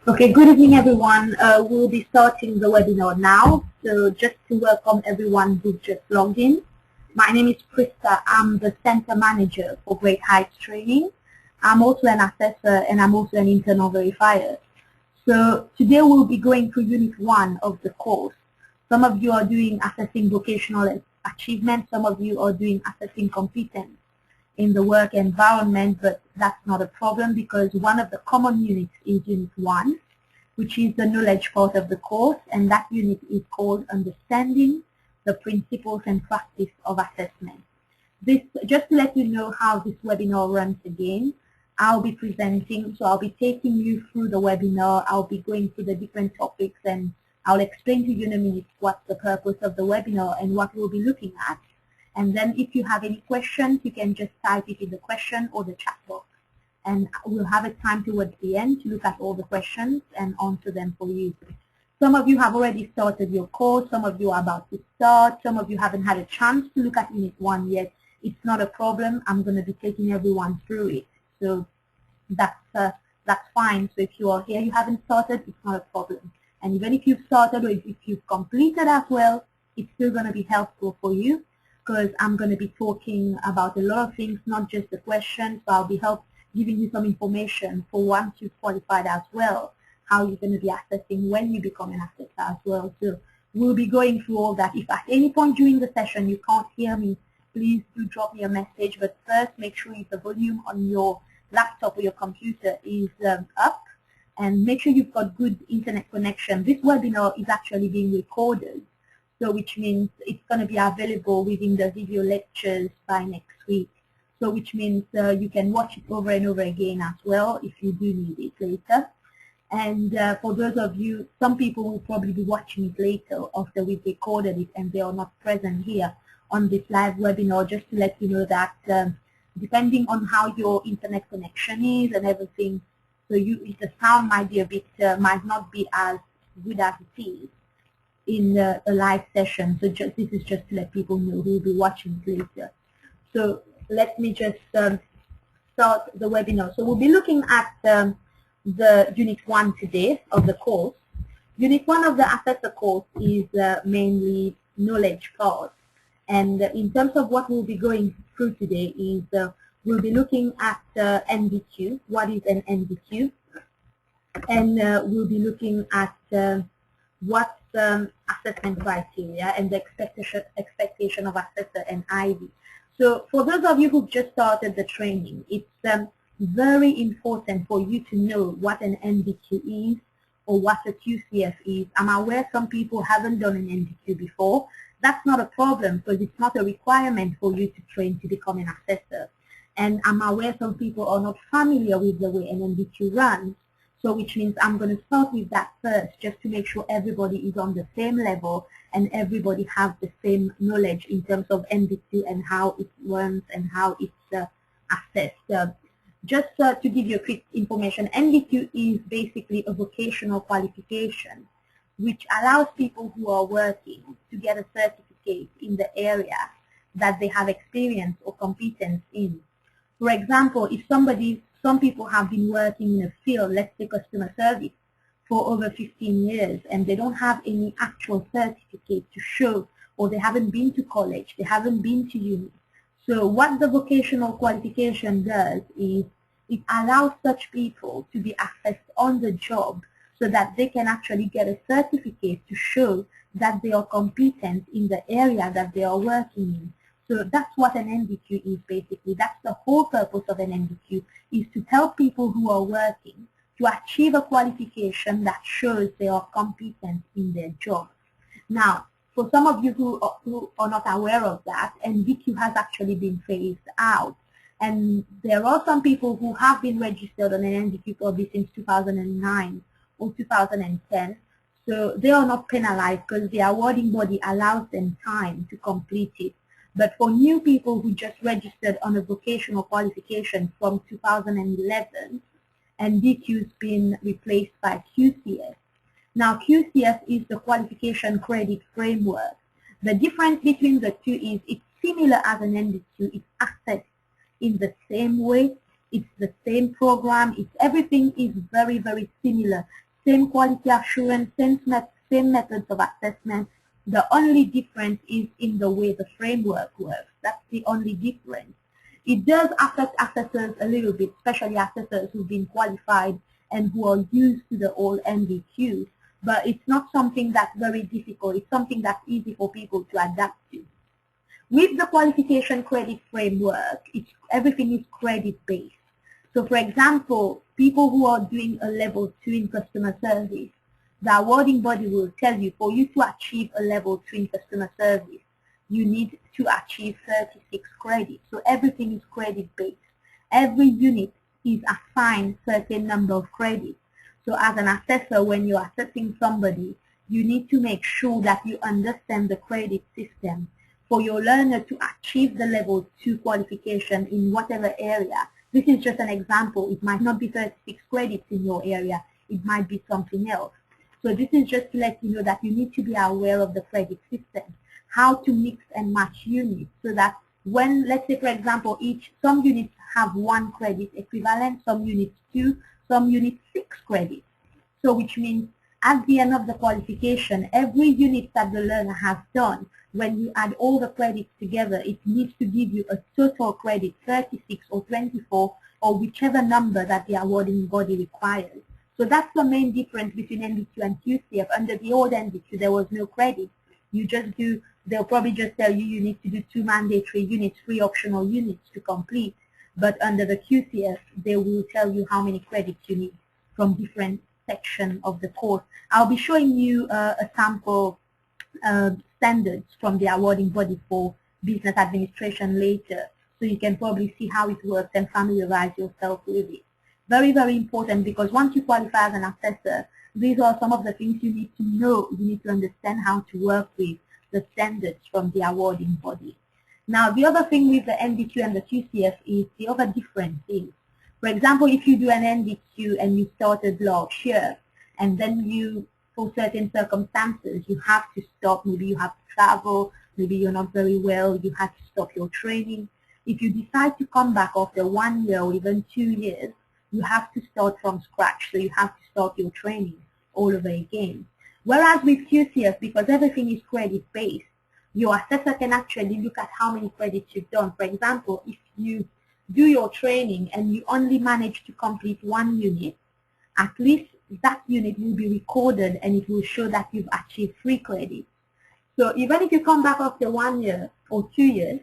Okay, good evening everyone. We'll be starting the webinar now. So just to welcome everyone who's just logged in. My name is Krista. I'm the Center Manager for Great Heights Training. I'm also an assessor and I'm also an internal verifier. So today we'll be going through Unit 1 of the course. Some of you are doing assessing vocational achievement, some of you are doing assessing competence in the work environment, but that's not a problem because one of the common units is Unit 1, which is the knowledge part of the course, and that unit is called Understanding the Principles and Practice of Assessment. Just to let you know how this webinar runs again, I'll be presenting, so I'll be taking you through the webinar, I'll be going through the different topics, and I'll explain to you in a minute what's the purpose of the webinar and what we'll be looking at. And then if you have any questions, you can just type it in the question or the chat box. And we'll have a time towards the end to look at all the questions and answer them for you. Some of you have already started your course, some of you are about to start, some of you haven't had a chance to look at Unit 1 yet. It's not a problem. I'm going to be taking everyone through it. So that's fine. So if you are here, you haven't started, it's not a problem. And even if you've started or if you've completed as well, it's still going to be helpful for you because I'm going to be talking about a lot of things, not just the questions, but I'll be giving you some information for once you've qualified as well, how you're going to be assessing when you become an assessor as well. So we'll be going through all that. If at any point during the session you can't hear me, please do drop me a message. But first, make sure the volume on your laptop or your computer is up, and make sure you've got good internet connection. This webinar is actually being recorded, so which means it's going to be available within the video lectures by next week. So which means you can watch it over and over again as well if you do need it later. And for those of you, some people will probably be watching it later after we've recorded it and they are not present here on this live webinar, just to let you know that depending on how your internet connection is and everything, so the sound might be a bit, might not be as good as it is in a live session. So this is just to let people know who will be watching it later. So let me just start the webinar. So we'll be looking at the Unit 1 today of the course. Unit 1 of the assessor course is mainly knowledge part. And in terms of what we'll be going through today is we'll be looking at NVQ. What is an NVQ? And we'll be looking at what's assessment criteria and the expectation of assessor and IB. So for those of you who've just started the training, it's very important for you to know what an NVQ is or what a QCF is. I'm aware some people haven't done an NVQ before. That's not a problem because it's not a requirement for you to train to become an assessor. And I'm aware some people are not familiar with the way an NVQ runs. So which means I'm going to start with that first, just to make sure everybody is on the same level and everybody has the same knowledge in terms of NVQ and how it runs and how it's assessed. Just to give you a quick information, NVQ is basically a vocational qualification which allows people who are working to get a certificate in the area that they have experience or competence in. For example, if some people have been working in a field, let's say customer service, for over 15 years and they don't have any actual certificate to show, or they haven't been to college, they haven't been to uni. So what the vocational qualification does is it allows such people to be assessed on the job so that they can actually get a certificate to show that they are competent in the area that they are working in. So that's what an NVQ is basically. That's the whole purpose of an NVQ, is to help people who are working to achieve a qualification that shows they are competent in their job. Now, for some of you who are not aware of that, NVQ has actually been phased out. And there are some people who have been registered on an NVQ probably since 2009 or 2010. So they are not penalized because the awarding body allows them time to complete it. But for new people who just registered on a vocational qualification from 2011, NVQ's been replaced by QCF. Now QCF is the qualification credit framework. The difference between the two is it's similar as an NVQ, it's assessed in the same way, it's the same program, everything is very, very similar. same quality assurance, same methods of assessment. The only difference is in the way the framework works. That's the only difference. It does affect assessors a little bit, especially assessors who've been qualified and who are used to the old NVQs. But it's not something that's very difficult. It's something that's easy for people to adapt to. With the qualification credit framework, everything is credit-based. So for example, people who are doing a level 2 in customer service, the awarding body will tell you for you to achieve a level 2 in customer service, you need to achieve 36 credits. So everything is credit-based. Every unit is assigned a certain number of credits. So as an assessor, when you're assessing somebody, you need to make sure that you understand the credit system for your learner to achieve the level 2 qualification in whatever area. This is just an example. It might not be 36 credits in your area. It might be something else. So this is just to let you know that you need to be aware of the credit system, how to mix and match units so that when, let's say for example, some units have 1 credit equivalent, some units 2, some units 6 credits. So which means at the end of the qualification, every unit that the learner has done, when you add all the credits together, it needs to give you a total credit, 36 or 24, or whichever number that the awarding body requires. So that's the main difference between NVQ and QCF. Under the old NVQ, there was no credit. You just do, they'll probably just tell you you need to do 2 mandatory units, 3 optional units to complete. But under the QCF, they will tell you how many credits you need from different sections of the course. I'll be showing you a sample standards from the awarding body for business administration later, so you can probably see how it works and familiarize yourself with it. Very, very important, because once you qualify as an assessor, these are some of the things you need to know. You need to understand how to work with the standards from the awarding body. Now, the other thing with the NVQ and the QCF is the other difference is, for example, if you do an NVQ and you started last year, and then you, for certain circumstances, you have to stop, maybe you have to travel, maybe you're not very well, you have to stop your training. If you decide to come back after 1 year or even 2 years, you have to start from scratch, so you have to start your training all over again. Whereas with QCF, because everything is credit-based, your assessor can actually look at how many credits you've done. For example, if you do your training and you only manage to complete 1 unit, at least that unit will be recorded and it will show that you've achieved 3 credits. So even if you come back after 1 year or 2 years,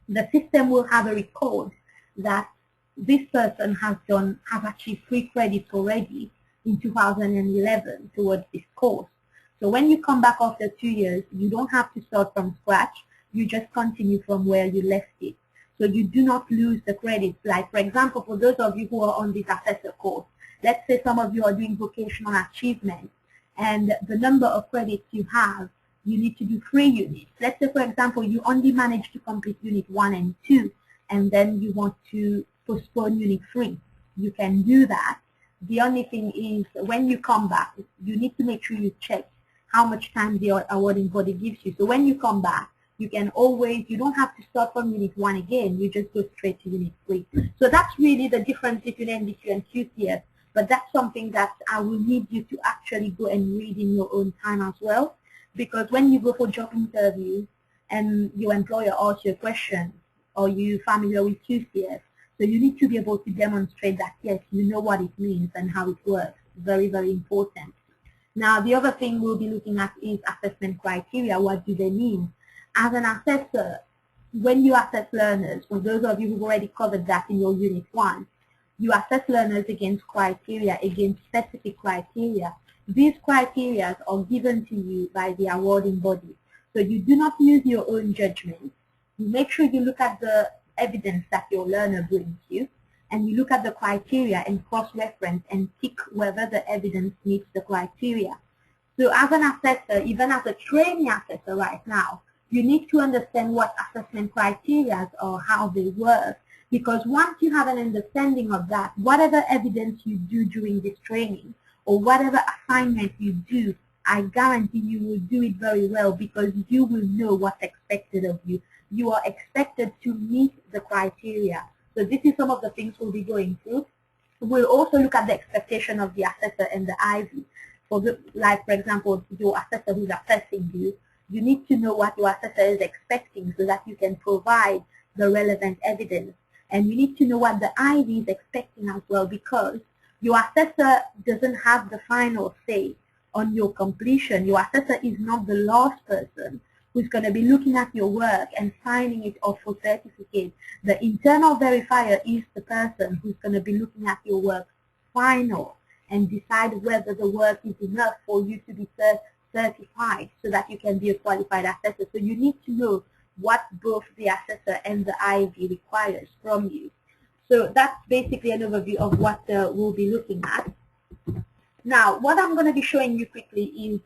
the system will have a record that this person has achieved 3 credits already in 2011 towards this course. So when you come back after 2 years, you don't have to start from scratch. You just continue from where you left it. So you do not lose the credits. Like, for example, for those of you who are on this assessor course, let's say some of you are doing vocational achievement, and the number of credits you have, you need to do 3 units. Let's say, for example, you only managed to complete unit 1 and 2, and then you want to postpone unit 3. You can do that. The only thing is, when you come back, you need to make sure you check how much time the awarding body gives you. So when you come back, you can always, you don't have to start from unit 1 again, you just go straight to unit 3. So that's really the difference between NVQ and QCF, but that's something that I will need you to actually go and read in your own time as well, because when you go for job interviews and your employer asks you a question, or you're familiar with QCF, so you need to be able to demonstrate that, yes, you know what it means and how it works. Very, very important. Now, the other thing we'll be looking at is assessment criteria. What do they mean? As an assessor, when you assess learners, for those of you who've already covered that in your unit 1, you assess learners against criteria, against specific criteria. These criteria are given to you by the awarding body. So you do not use your own judgment. You make sure you look at the evidence that your learner brings you, and you look at the criteria and cross-reference and tick whether the evidence meets the criteria. So as an assessor, even as a trainee assessor right now, you need to understand what assessment criteria are, how they work, because once you have an understanding of that, whatever evidence you do during this training or whatever assignment you do, I guarantee you will do it very well, because you will know what's expected of you. You are expected to meet the criteria. So this is some of the things we'll be going through. We'll also look at the expectation of the assessor and the IV. Like, for example, your assessor who's assessing you, you need to know what your assessor is expecting so that you can provide the relevant evidence. And you need to know what the IV is expecting as well, because your assessor doesn't have the final say on your completion. Your assessor is not the last person who's going to be looking at your work and signing it off for certificate. The internal verifier is the person who's going to be looking at your work final and decide whether the work is enough for you to be certified so that you can be a qualified assessor. So you need to know what both the assessor and the IV requires from you. So that's basically an overview of what we'll be looking at. Now, what I'm going to be showing you quickly is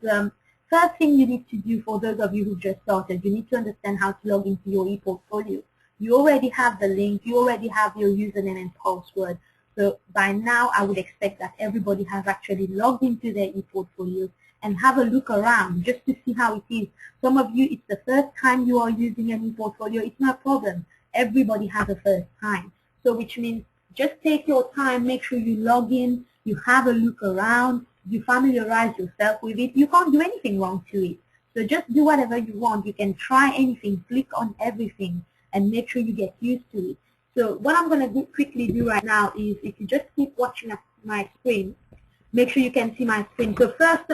first thing you need to do for those of you who just started, you need to understand how to log into your ePortfolio. You already have the link, you already have your username and password. So by now, I would expect that everybody has actually logged into their ePortfolio and have a look around just to see how it is. Some of you, it's the first time you are using an ePortfolio. It's no problem. Everybody has a first time. So which means just take your time, make sure you log in, you have a look around, you familiarize yourself with it. You can't do anything wrong to it. So just do whatever you want. You can try anything, click on everything, and make sure you get used to it. So what I'm going to quickly do right now is, if you just keep watching at my screen, make sure you can see my screen. So first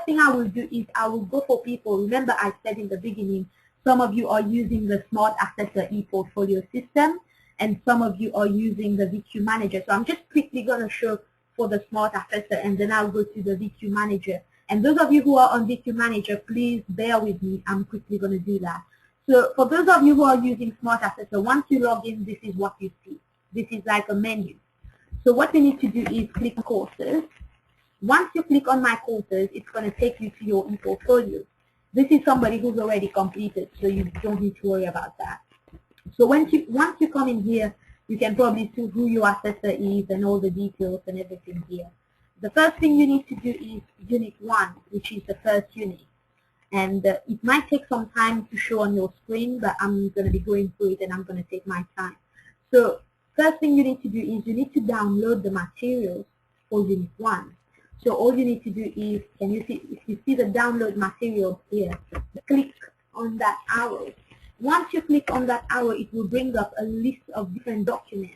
thing I will do is I will go for people. Remember I said in the beginning, some of you are using the Smart Assessor ePortfolio system, and some of you are using the VQ Manager. So I'm just quickly going to show for the Smart Assessor, and then I'll go to the VQ Manager. And those of you who are on VQ Manager, please bear with me. I'm quickly going to do that. So for those of you who are using Smart Assessor, once you log in, this is what you see. This is like a menu. So what we need to do is click Courses. Once you click on My Courses, it's going to take you to your ePortfolio. This is somebody who's already completed, so you don't need to worry about that. So once you come in here, you can probably see who your assessor is and all the details and everything here. The first thing you need to do is Unit 1, which is the first unit. And it might take some time to show on your screen, but I'm going to be going through it and I'm going to take my time. So first thing you need to do is you need to download the materials for Unit 1. So all you need to do is, can you see, if you see the download materials here, click on that arrow. Once you click on that arrow, it will bring up a list of different documents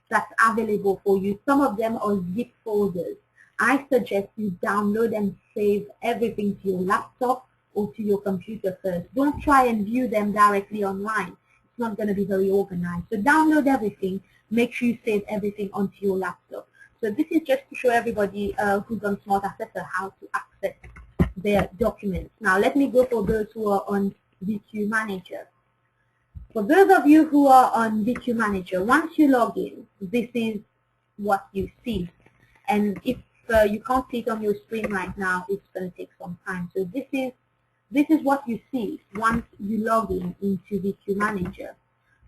that's available for you. Some of them are zip folders. I suggest you download and save everything to your laptop or to your computer first. Don't try and view them directly online. It's not going to be very organized. So download everything. Make sure you save everything onto your laptop. So this is just to show everybody who's on Smart Assessor how to access their documents. Now let me go for those who are on VQ Manager. For those of you who are on VQ Manager, once you log in, this is what you see. And if you can't see it on your screen right now, it's going to take some time. So this is what you see once you log in into VQ Manager.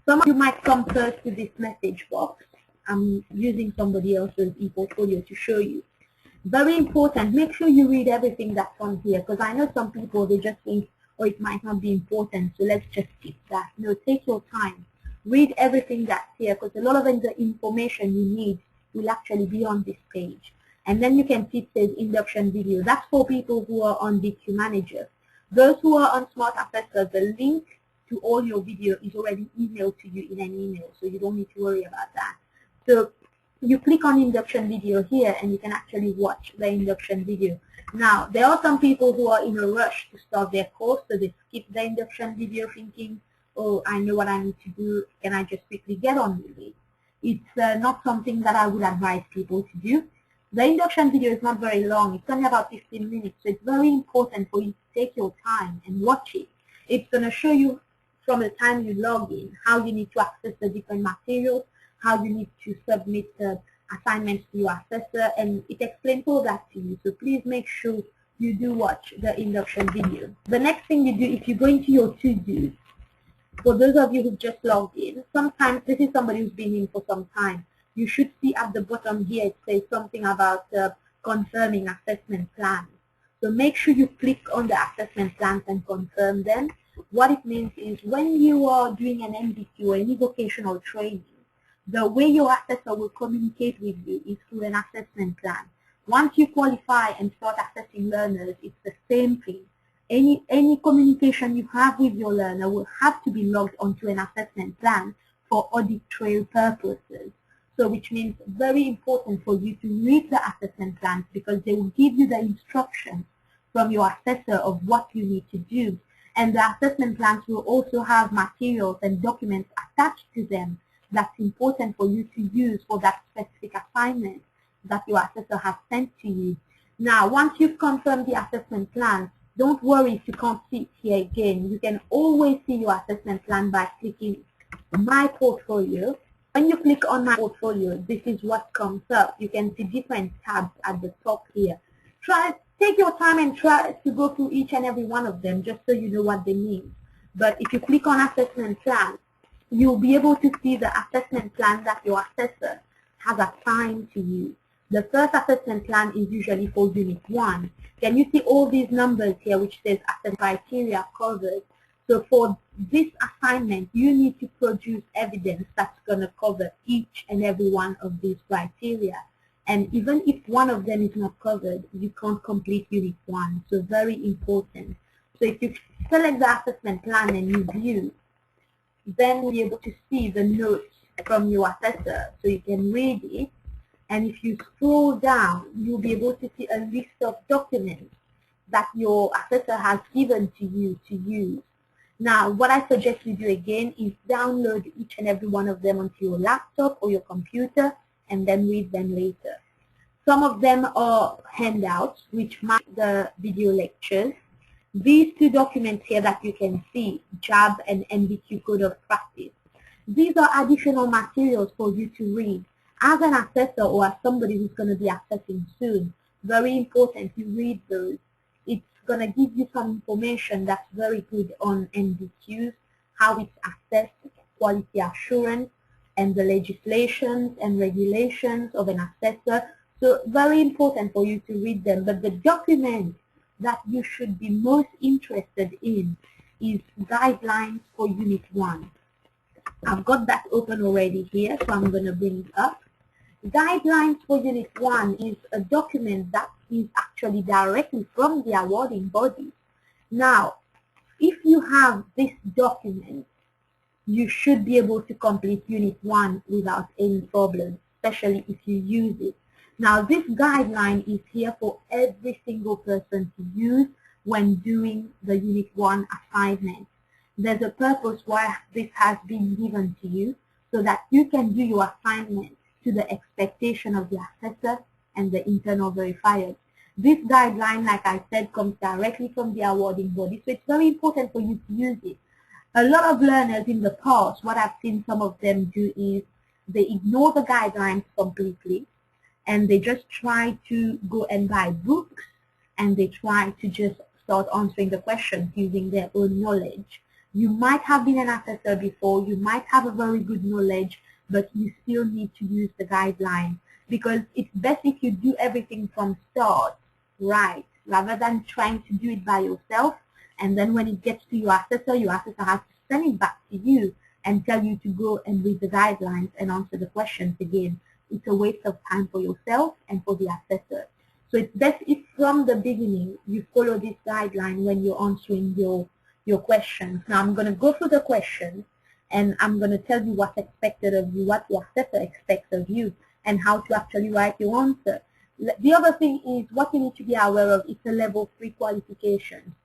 Some of you might come first to this message box. I'm using somebody else's ePortfolio to show you. Very important, make sure you read everything that's on here, because I know some people, they just think, oh, it might not be important, so let's just skip that. No, take your time. Read everything that's here, because a lot of the information you need will actually be on this page. And then you can see it says induction video. That's for people who are on VQ Manager. Those who are on Smart Assessor, the link to all your video is already emailed to you in an email, so you don't need to worry about that. So you click on induction video here and you can actually watch the induction video. Now, there are some people who are in a rush to start their course, so they skip the induction video thinking, oh, I know what I need to do, can I just quickly get on with it? It's not something that I would advise people to do. The induction video is not very long, it's only about 15 minutes, so it's very important for you to take your time and watch it. It's going to show you from the time you log in how you need to access the different materials, how you need to submit assignments to your assessor, and it explains all that to you. So please make sure you do watch the induction video. The next thing you do, if you go into your to-do, for those of you who just logged in, sometimes this is somebody who's been in for some time. You should see at the bottom here it says something about confirming assessment plans. So make sure you click on the assessment plans and confirm them. What it means is when you are doing an MVQ or any vocational training, The way your assessor will communicate with you is through an assessment plan. Once you qualify and start assessing learners, it's the same thing. Any communication you have with your learner will have to be logged onto an assessment plan for audit trail purposes. So which means very important for you to read the assessment plans because they will give you the instructions from your assessor of what you need to do. And the assessment plans will also have materials and documents attached to them that's important for you to use for that specific assignment that your assessor has sent to you. Now, once you've confirmed the assessment plan, don't worry if you can't see it here again. You can always see your assessment plan by clicking My Portfolio. When you click on My Portfolio, this is what comes up. You can see different tabs at the top here. Take your time and try to go through each and every one of them just so you know what they mean. But if you click on Assessment Plan, you'll be able to see the assessment plan that your assessor has assigned to you. The first assessment plan is usually for Unit 1. Can you see all these numbers here which says assessment criteria covered? So for this assignment, you need to produce evidence that's going to cover each and every one of these criteria. And even if one of them is not covered, you can't complete Unit 1. So very important. So if you select the assessment plan and you view, then you'll be able to see the notes from your assessor. So you can read it. And if you scroll down, you'll be able to see a list of documents that your assessor has given to you to use. Now, what I suggest you do again is download each and every one of them onto your laptop or your computer and then read them later. Some of them are handouts, which mark the video lectures. These two documents here that you can see, JAB and NVQ Code of Practice, these are additional materials for you to read. As an assessor or as somebody who's going to be assessing soon, very important you read those. It's going to give you some information that's very good on NVQs, how it's assessed, quality assurance, and the legislations and regulations of an assessor. So very important for you to read them. But the document that you should be most interested in is Guidelines for Unit 1. I've got that open already here, so I'm going to bring it up. Guidelines for Unit 1 is a document that is actually directly from the awarding body. Now, if you have this document, you should be able to complete Unit 1 without any problem, especially if you use it. Now, this guideline is here for every single person to use when doing the Unit 1 assignment. There's a purpose why this has been given to you, so that you can do your assignment to the expectation of the assessor and the internal verifiers. This guideline, like I said, comes directly from the awarding body, so it's very important for you to use it. A lot of learners in the past, what I've seen some of them do is they ignore the guidelines completely and they just try to go and buy books and they try to just start answering the questions using their own knowledge. You might have been an assessor before, you might have a very good knowledge, but you still need to use the guidelines because it's best if you do everything from start right rather than trying to do it by yourself. And then when it gets to your assessor has to send it back to you and tell you to go and read the guidelines and answer the questions again. It's a waste of time for yourself and for the assessor. So it's best if from the beginning you follow this guideline when you're answering your questions. Now I'm going to go through the questions and I'm going to tell you what's expected of you, what your assessor expects of you, and how to actually write your answer. The other thing is what you need to be aware of is a level 3 qualification.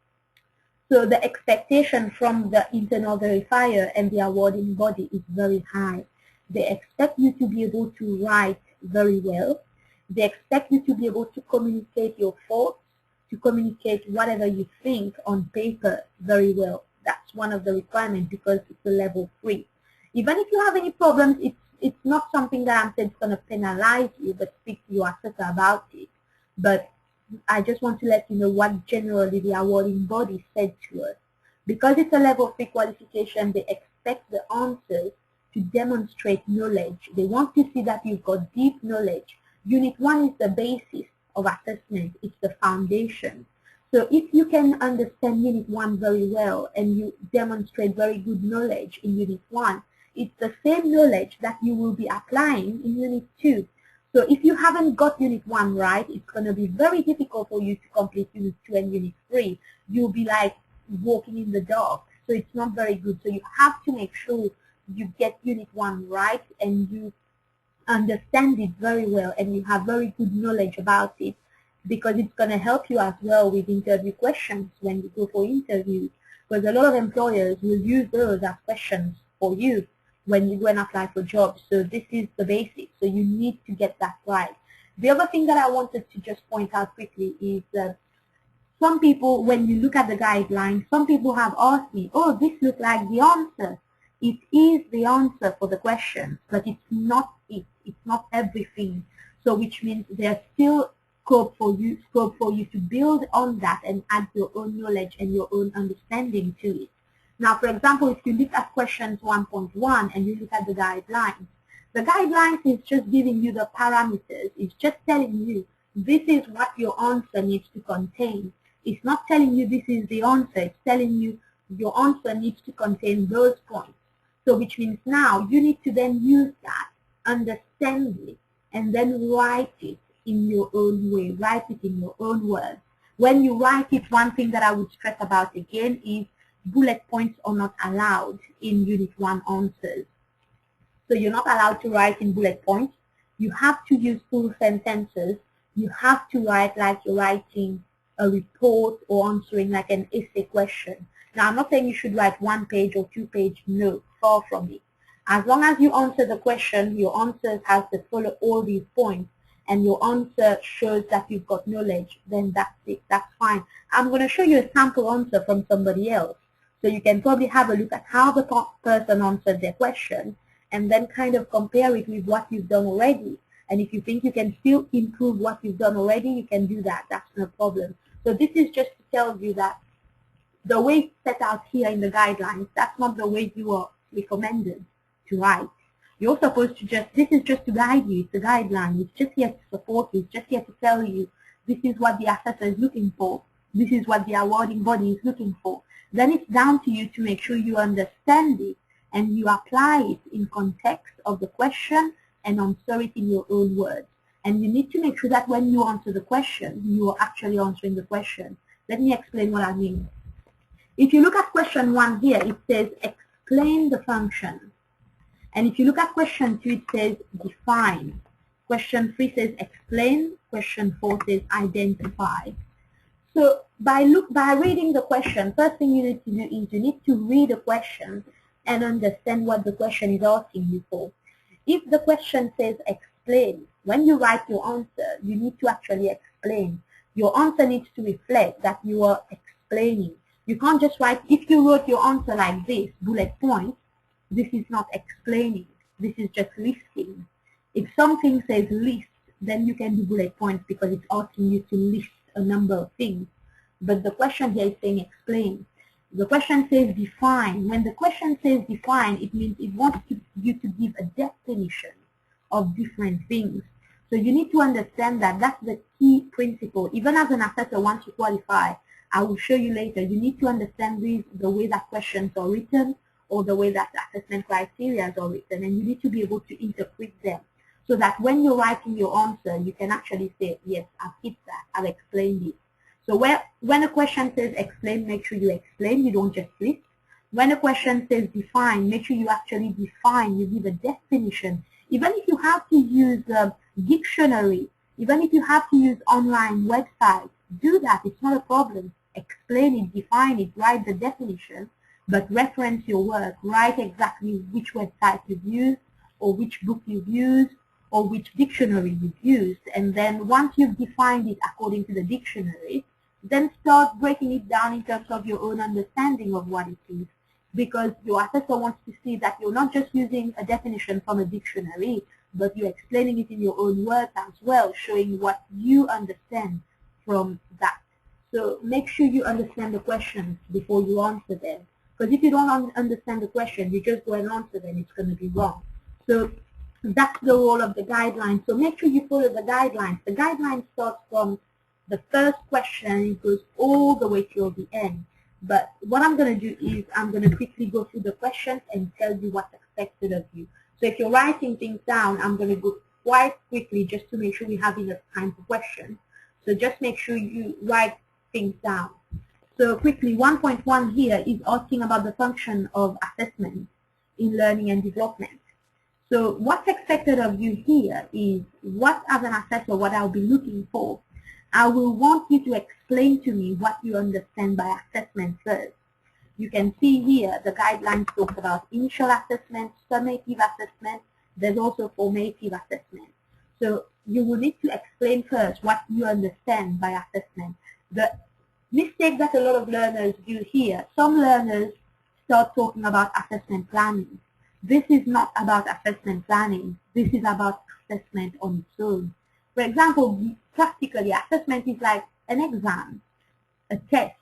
So the expectation from the internal verifier and the awarding body is very high. They expect you to be able to write very well. They expect you to be able to communicate your thoughts, to communicate whatever you think on paper very well. That's one of the requirements because it's a level 3. Even if you have any problems, it's not something that I'm saying is going to penalize you, but speak to your assessor about it. But I just want to let you know what generally the awarding body said to us. Because it's a level 3 qualification, they expect the answers to demonstrate knowledge. They want to see that you've got deep knowledge. Unit 1 is the basis of assessment. It's the foundation. So if you can understand Unit 1 very well and you demonstrate very good knowledge in Unit 1, it's the same knowledge that you will be applying in Unit 2. So if you haven't got Unit 1 right, it's going to be very difficult for you to complete Unit 2 and Unit 3. You'll be like walking in the dark. So it's not very good. So you have to make sure you get Unit 1 right and you understand it very well and you have very good knowledge about it, because it's going to help you as well with interview questions when you go for interviews, because a lot of employers will use those as questions for you when you go and apply for jobs. So this is the basics, so you need to get that right. The other thing that I wanted to just point out quickly is that some people, when you look at the guidelines, some people have asked me, oh, this looks like the answer. It is the answer for the question, but it's not it. It's not everything. So which means there's still scope for you to build on that and add your own knowledge and your own understanding to it. Now, for example, if you look at questions 1.1 and you look at the guidelines is just giving you the parameters. It's just telling you this is what your answer needs to contain. It's not telling you this is the answer. It's telling you your answer needs to contain those points. So which means now you need to then use that, understand it, and then write it in your own way. Write it in your own words. When you write it, one thing that I would stress about again is bullet points are not allowed in Unit 1 answers. So you're not allowed to write in bullet points. You have to use full sentences. You have to write like you're writing a report or answering like an essay question. Now, I'm not saying you should write 1 page or 2 page, no, far from it. As long as you answer the question, your answers have to follow all these points, and your answer shows that you've got knowledge, then that's it, that's fine. I'm going to show you a sample answer from somebody else, so you can probably have a look at how the person answered their question, and then kind of compare it with what you've done already. And if you think you can still improve what you've done already, you can do that, that's no problem. So this is just to tell you that the way it's set out here in the guidelines, that's not the way you are recommended to write. You're supposed to just, this is just to guide you, it's a guideline, it's just here to support you, it's just here to tell you this is what the assessor is looking for, this is what the awarding body is looking for. Then it's down to you to make sure you understand it and you apply it in context of the question and answer it in your own words. And you need to make sure that when you answer the question, you are actually answering the question. Let me explain what I mean. If you look at question 1 here, it says explain the function. And if you look at question 2, it says define. Question 3 says explain. Question 4 says identify. So by reading the question, first thing you need to do is you need to read the question and understand what the question is asking you for. If the question says explain, when you write your answer, you need to actually explain. Your answer needs to reflect that you are explaining. You can't just write, if you wrote your answer like this, bullet points, this is not explaining. This is just listing. If something says list, then you can do bullet points because it's asking you to list a number of things. But the question here is saying explain. The question says define. When the question says define, it means it wants you to give a definition of different things. So you need to understand that that's the key principle. Even as an assessor, once you qualify, I will show you later, you need to understand the way that questions are written or the way that assessment criteria are written, and you need to be able to interpret them so that when you're writing your answer, you can actually say, yes, I've hit that, I've explained it. So when a question says explain, make sure you explain, you don't just list. When a question says define, make sure you actually define, you give a definition. Even if you have to use a dictionary, even if you have to use online websites, do that, it's not a problem. Explain it, define it, write the definition, but reference your work. Write exactly which website you've used, or which book you've used, or which dictionary you've used. And then once you've defined it according to the dictionary, then start breaking it down in terms of your own understanding of what it is. Because your assessor wants to see that you're not just using a definition from a dictionary, but you're explaining it in your own words as well, showing what you understand from that. So make sure you understand the questions before you answer them. Because if you don't understand the question, you just go and answer them, it's going to be wrong. So that's the role of the guidelines. So make sure you follow the guidelines. The guidelines start from the first question and it goes all the way till the end. But what I'm going to do is I'm going to quickly go through the questions and tell you what expected of you. So if you're writing things down, I'm going to go quite quickly just to make sure we have enough time for questions. So just make sure you write things down. So quickly, 1.1 here is asking about the function of assessment in learning and development. So what's expected of you here is, what as an assessor, what I'll be looking for, I will want you to explain to me what you understand by assessment first. You can see here the guidelines talk about initial assessment, summative assessment, there's also formative assessment. So you will need to explain first what you understand by assessment. The mistake that a lot of learners do here, some learners start talking about assessment planning. This is not about assessment planning, this is about assessment on its own. For example, practically, assessment is like an exam, a test.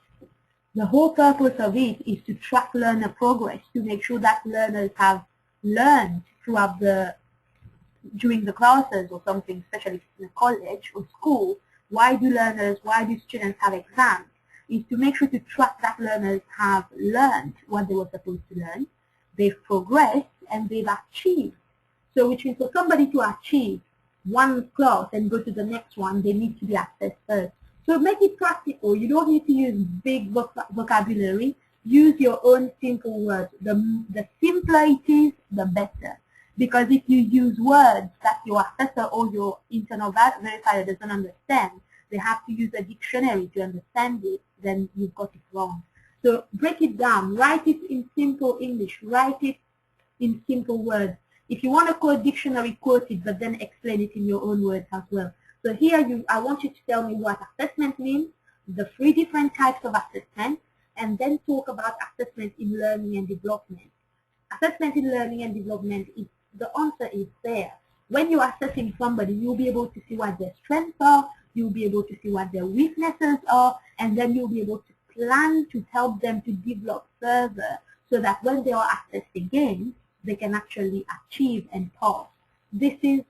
The whole purpose of it is to track learner progress, to make sure that learners have learned throughout during the classes or something, especially in a college or school. Why do students have exams? Is to make sure to track that learners have learned what they were supposed to learn, they've progressed, and they've achieved. So which means for somebody to achieve one class and go to the next one, they need to be assessed first. So make it practical. You don't need to use big vocabulary. Use your own simple words. The simpler it is, the better. Because if you use words that your assessor or your internal verifier doesn't understand, they have to use a dictionary to understand it, then you've got it wrong. So break it down. Write it in simple English. Write it in simple words. If you want to quote dictionary, quote it, but then explain it in your own words as well. So here I want you to tell me what assessment means, the 3 different types of assessment, and then talk about assessment in learning and development. Assessment in learning and development, the answer is there. When you're assessing somebody, you'll be able to see what their strengths are, you'll be able to see what their weaknesses are, and then you'll be able to plan to help them to develop further so that when they are assessed again, they can actually achieve and pass. This is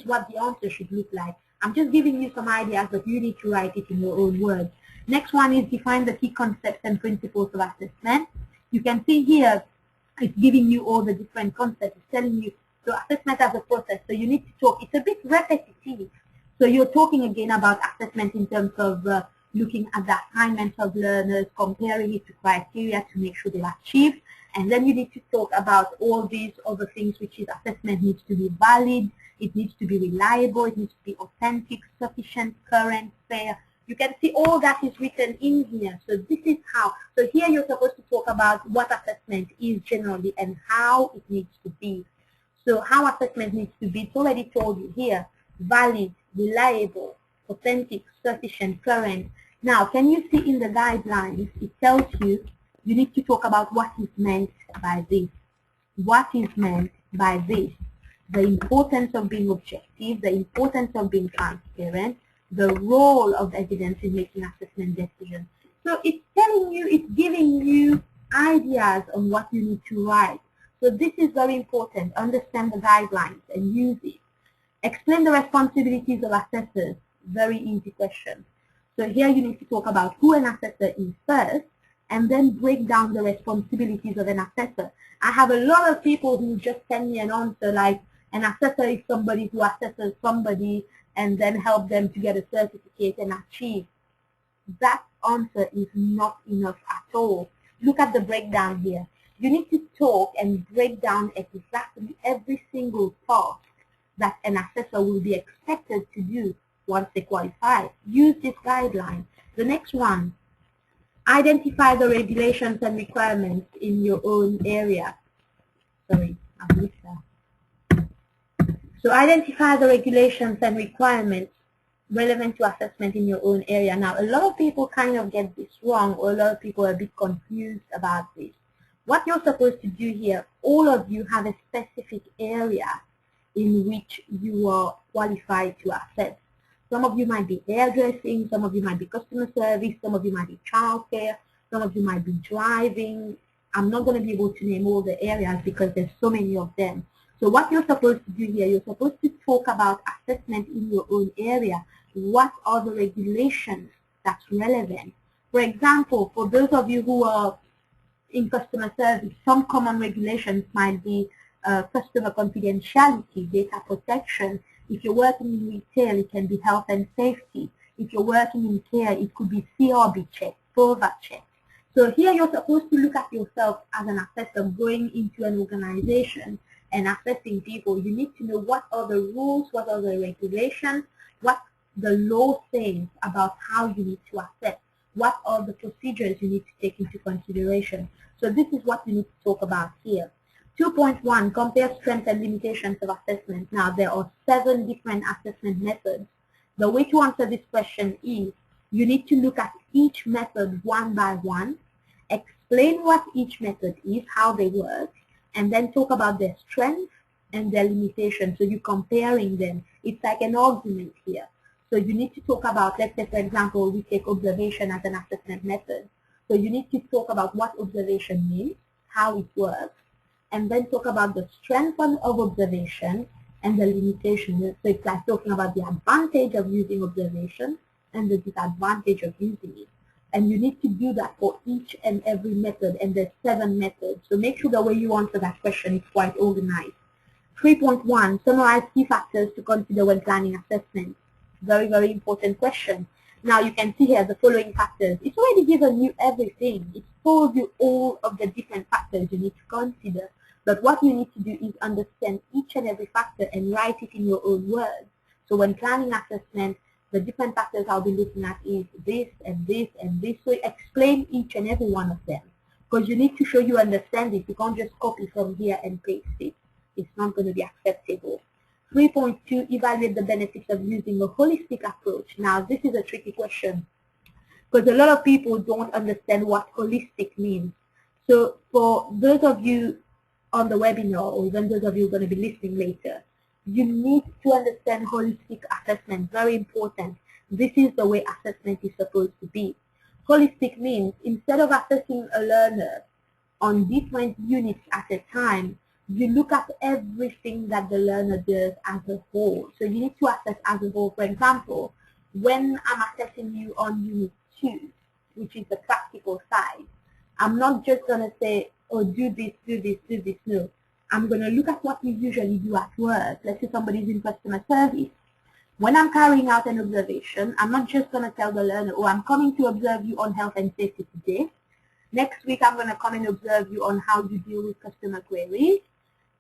what the answer should look like. I'm just giving you some ideas, but you need to write it in your own words. Next one is define the key concepts and principles of assessment. You can see here it's giving you all the different concepts. It's telling you, so assessment as a process, so you need to talk. It's a bit repetitive. So you're talking again about assessment in terms of looking at the assignments of learners, comparing it to criteria to make sure they've achieved. And then you need to talk about all these other things, which is assessment needs to be valid, it needs to be reliable, it needs to be authentic, sufficient, current, fair. You can see all that is written in here. So this is how. So here you're supposed to talk about what assessment is generally and how it needs to be. So how assessment needs to be, it's already told you here. Valid, reliable, authentic, sufficient, current. Now, can you see in the guidelines, it tells you you need to talk about what is meant by this. What is meant by this? The importance of being objective, the importance of being transparent, the role of evidence in making assessment decisions. So it's telling you, it's giving you ideas on what you need to write. So this is very important. Understand the guidelines and use it. Explain the responsibilities of assessors. Very easy question. So here you need to talk about who an assessor is first, and then break down the responsibilities of an assessor. I have a lot of people who just send me an answer like, an assessor is somebody who assesses somebody and then help them to get a certificate and achieve. That answer is not enough at all. Look at the breakdown here. You need to talk and break down exactly every single task that an assessor will be expected to do once they qualify. Use this guideline. The next one, identify the regulations and requirements in your own area. Sorry, I missed that. So identify the regulations and requirements relevant to assessment in your own area. Now, a lot of people kind of get this wrong, or a lot of people are a bit confused about this. What you're supposed to do here, all of you have a specific area in which you are qualified to assess. Some of you might be hairdressing, some of you might be customer service, some of you might be childcare, some of you might be driving. I'm not going to be able to name all the areas because there's so many of them. So what you're supposed to do here, you're supposed to talk about assessment in your own area. What are the regulations that's relevant? For example, for those of you who are in customer service, some common regulations might be customer confidentiality, data protection. If you're working in retail, it can be health and safety. If you're working in care, it could be CRB check, PROVA check. So here you're supposed to look at yourself as an assessor going into an organization and assessing people. You need to know what are the rules, what are the regulations, what the law says about how you need to assess, what are the procedures you need to take into consideration. So this is what we need to talk about here. 2.1, compare strengths and limitations of assessment. Now, there are 7 different assessment methods. The way to answer this question is you need to look at each method one by one, explain what each method is, how they work, and then talk about their strengths and their limitations. So you're comparing them. It's like an argument here. So you need to talk about, let's say, for example, we take observation as an assessment method. So you need to talk about what observation means, how it works, and then talk about the strength of observation and the limitations. So it's like talking about the advantage of using observation and the disadvantage of using it. And you need to do that for each and every method, and there's 7 methods. So make sure the way you answer that question is quite organized. 3.1, summarize key factors to consider when planning assessment. Very, very important question. Now you can see here the following factors. It's already given you everything. It told you all of the different factors you need to consider. But what you need to do is understand each and every factor and write it in your own words. So when planning assessment, the different factors I'll be looking at is this and this and this. So explain each and every one of them, because you need to show you understand it. You can't just copy from here and paste it. It's not going to be acceptable. 3.2, evaluate the benefits of using a holistic approach. Now, this is a tricky question because a lot of people don't understand what holistic means. So for those of you on the webinar, or even those of you who are going to be listening later, you need to understand holistic assessment. Very important. This is the way assessment is supposed to be. Holistic means instead of assessing a learner on different units at a time, you look at everything that the learner does as a whole. So you need to assess as a whole. For example, when I'm assessing you on unit 2, which is the practical side, I'm not just going to say, oh, do this, do this, do this. No. I'm going to look at what we usually do at work. Let's say somebody's in customer service. When I'm carrying out an observation, I'm not just going to tell the learner, oh, I'm coming to observe you on health and safety today. Next week, I'm going to come and observe you on how you deal with customer queries.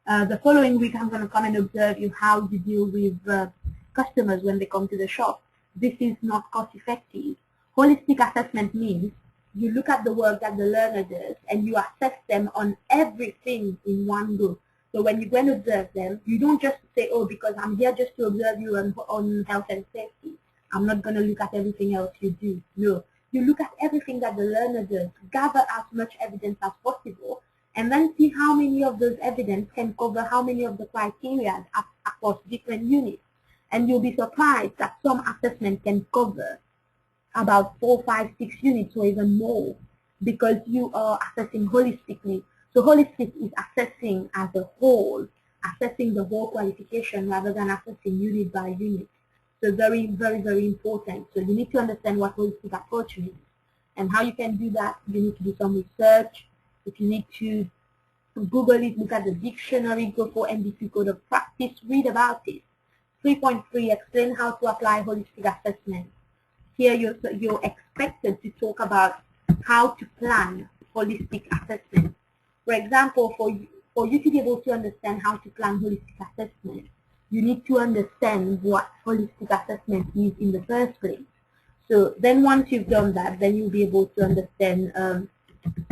The following week, I'm going to come and observe you how you deal with customers when they come to the shop. This is not cost effective. Holistic assessment means you look at the work that the learner does and you assess them on everything in one go. So when you go and observe them, you don't just say, oh, because I'm here just to observe you on health and safety, I'm not going to look at everything else you do. No. You look at everything that the learner does, gather as much evidence as possible, and then see how many of those evidence can cover how many of the criteria across different units. And you'll be surprised that some assessment can cover about 4, 5, 6 units or even more, because you are assessing holistically. So holistic is assessing as a whole, assessing the whole qualification rather than assessing unit by unit. So very, very, very important. So you need to understand what holistic approach means. And how you can do that, you need to do some research. If you need to Google it, look at the dictionary, go for NDC Code of Practice, read about it. 3.3, explain how to apply holistic assessment. Here you're expected to talk about how to plan holistic assessment. For example, for you to be able to understand how to plan holistic assessment, you need to understand what holistic assessment is in the first place. So then once you've done that, then you'll be able to understand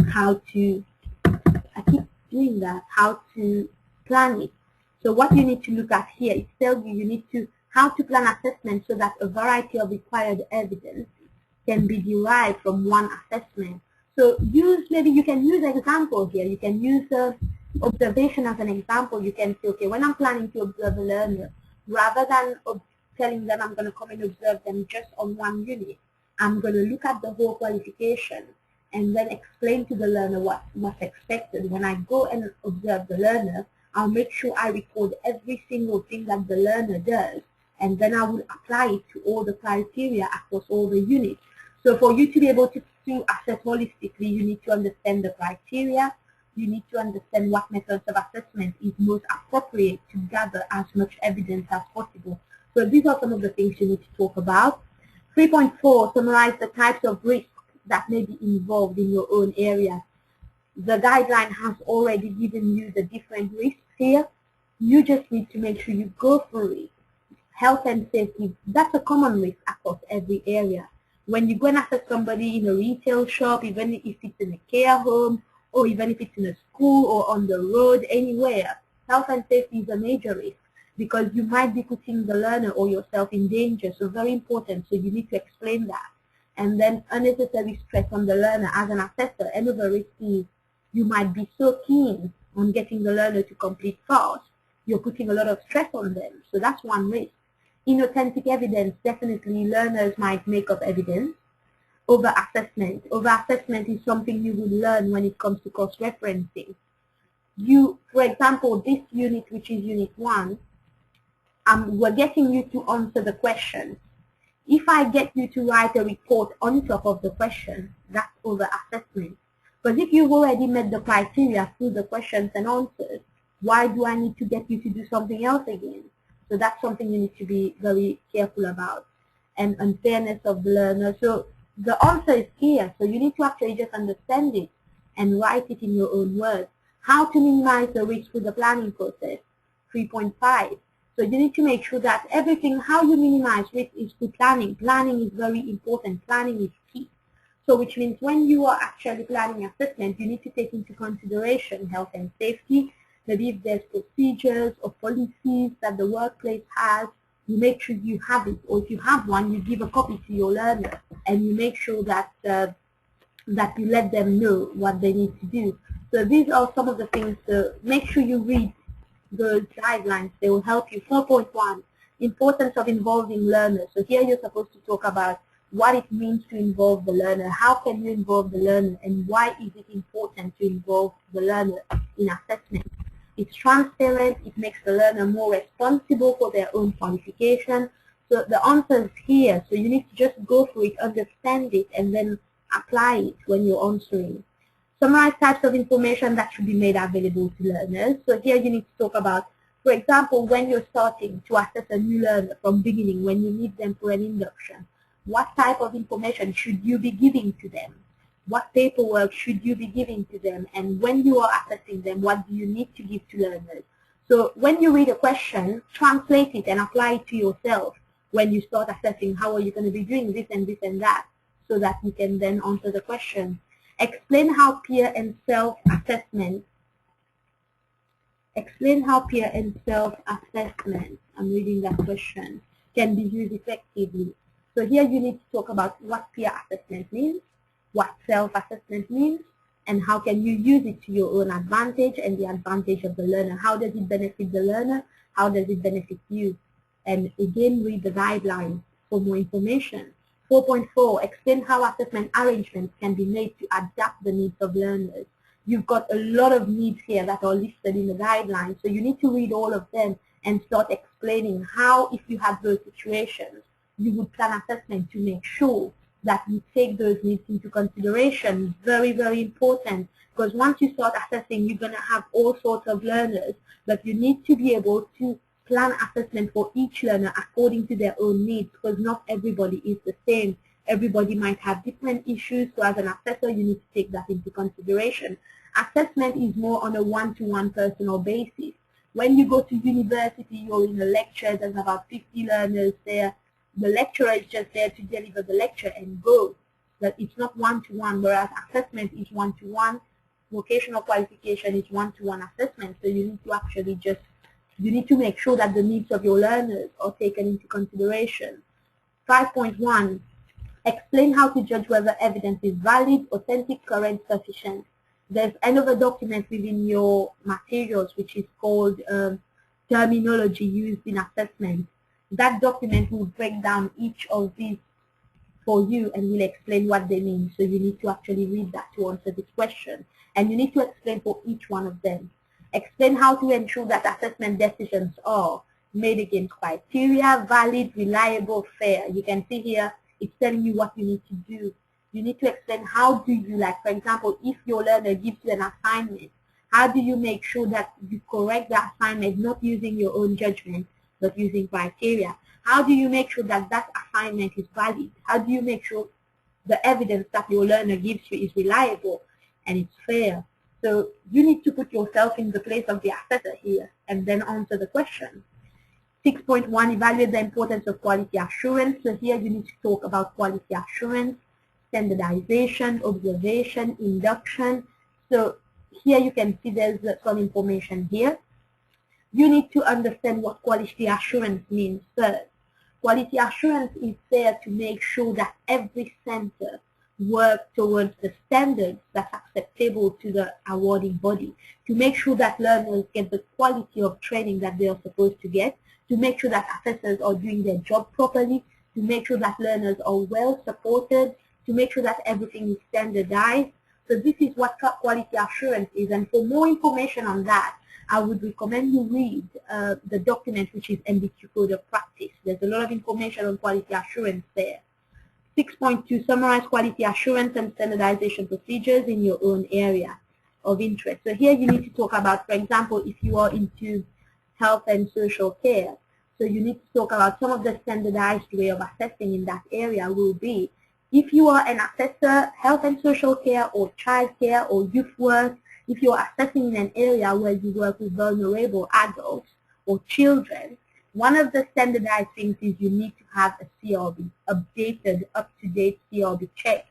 how to, I keep doing that, how to plan it. So what you need to look at here, it tells you need to how to plan assessment so that a variety of required evidence can be derived from one assessment. So maybe you can use example here. You can use observation as an example. You can say, okay, when I'm planning to observe a learner, rather than telling them I'm going to come and observe them just on one unit, I'm going to look at the whole qualification and then explain to the learner what's expected. When I go and observe the learner, I'll make sure I record every single thing that the learner does, and then I will apply it to all the criteria across all the units. So for you to be able to assess holistically, you need to understand the criteria, you need to understand what methods of assessment is most appropriate to gather as much evidence as possible. So these are some of the things you need to talk about. 3.4, summarize the types of risks that may be involved in your own area. The guideline has already given you the different risks here. You just need to make sure you go through it. Health and safety, that's a common risk across every area. When you go and assess somebody in a retail shop, even if it's in a care home, or even if it's in a school or on the road, anywhere, health and safety is a major risk because you might be putting the learner or yourself in danger, so very important, so you need to explain that. And then unnecessary stress on the learner as an assessor, another risk is you might be so keen on getting the learner to complete fast, you're putting a lot of stress on them, so that's one risk. Inauthentic evidence, definitely learners might make up evidence. Over-assessment. Over-assessment is something you will learn when it comes to cross-referencing. For example, this unit, which is unit 1, we're getting you to answer the question. If I get you to write a report on top of the question, that's over-assessment. Because if you've already met the criteria through the questions and answers, why do I need to get you to do something else again? So that's something you need to be very careful about. And unfairness of the learner. So the answer is here. So you need to actually just understand it and write it in your own words. How to minimize the risk through the planning process. 3.5. So you need to make sure that everything, how you minimize risk is through planning. Planning is very important. Planning is key. So which means when you are actually planning assessment, you need to take into consideration health and safety. Maybe if there's procedures or policies that the workplace has, you make sure you have it. Or if you have one, you give a copy to your learner and you make sure that that you let them know what they need to do. So these are some of the things. Make sure you read those guidelines. They will help you. 4.1, importance of involving learners. So here you're supposed to talk about what it means to involve the learner. How can you involve the learner and why is it important to involve the learner in assessment? It's transparent, it makes the learner more responsible for their own qualification. So the answer is here, so you need to just go through it, understand it, and then apply it when you're answering. Summarize types of information that should be made available to learners. So here you need to talk about, for example, when you're starting to assess a new learner from beginning, when you meet them for an induction, what type of information should you be giving to them? What paperwork should you be giving to them? And when you are assessing them, what do you need to give to learners? So when you read a question, translate it and apply it to yourself when you start assessing how are you going to be doing this and that, so that you can then answer the question. Explain how peer and self-assessment, I'm reading that question, can be used effectively. So here you need to talk about what peer assessment means, what self-assessment means, and how can you use it to your own advantage and the advantage of the learner. How does it benefit the learner? How does it benefit you? And again, read the guidelines for more information. 4.4, explain how assessment arrangements can be made to adapt the needs of learners. You've got a lot of needs here that are listed in the guidelines, so you need to read all of them and start explaining how, if you have those situations, you would plan assessment to make sure that you take those needs into consideration. Very, very important, because once you start assessing, you're going to have all sorts of learners, but you need to be able to plan assessment for each learner according to their own needs, because not everybody is the same. Everybody might have different issues, so as an assessor, you need to take that into consideration. Assessment is more on a one-to-one personal basis. When you go to university, you're in a lecture, there's about 50 learners there. The lecturer is just there to deliver the lecture and go. But it's not one-to-one, whereas assessment is one-to-one. Vocational qualification is one-to-one assessment, so you need to actually you need to make sure that the needs of your learners are taken into consideration. 5.1, explain how to judge whether evidence is valid, authentic, current, sufficient. There's another document within your materials which is called terminology used in assessment. That document will break down each of these for you and will explain what they mean. So you need to actually read that to answer this question. And you need to explain for each one of them. Explain how to ensure that assessment decisions are made against criteria, valid, reliable, fair. You can see here It's telling you what you need to do. You need to explain how do you, like for example, if your learner gives you an assignment, how do you make sure that you correct the assignment not using your own judgment, but using criteria? How do you make sure that that assignment is valid? How do you make sure the evidence that your learner gives you is reliable and it's fair? So you need to put yourself in the place of the assessor here and then answer the question. 6.1, evaluate the importance of quality assurance. So here you need to talk about quality assurance, standardization, observation, induction. So here you can see there's some information here. You need to understand what quality assurance means first. Quality assurance is there to make sure that every center works towards the standards that's acceptable to the awarding body, to make sure that learners get the quality of training that they are supposed to get, to make sure that assessors are doing their job properly, to make sure that learners are well supported, to make sure that everything is standardized. So this is what quality assurance is, and for more information on that, I would recommend you read the document which is MBQ Code of Practice. There's a lot of information on quality assurance there. 6.2, summarize quality assurance and standardization procedures in your own area of interest. So here you need to talk about, for example, if you are into health and social care, so you need to talk about some of the standardized way of assessing in that area will be, if you are an assessor, health and social care or child care or youth work, if you're assessing in an area where you work with vulnerable adults or children, one of the standardized things is you need to have a CRB, updated, up-to-date CRB check.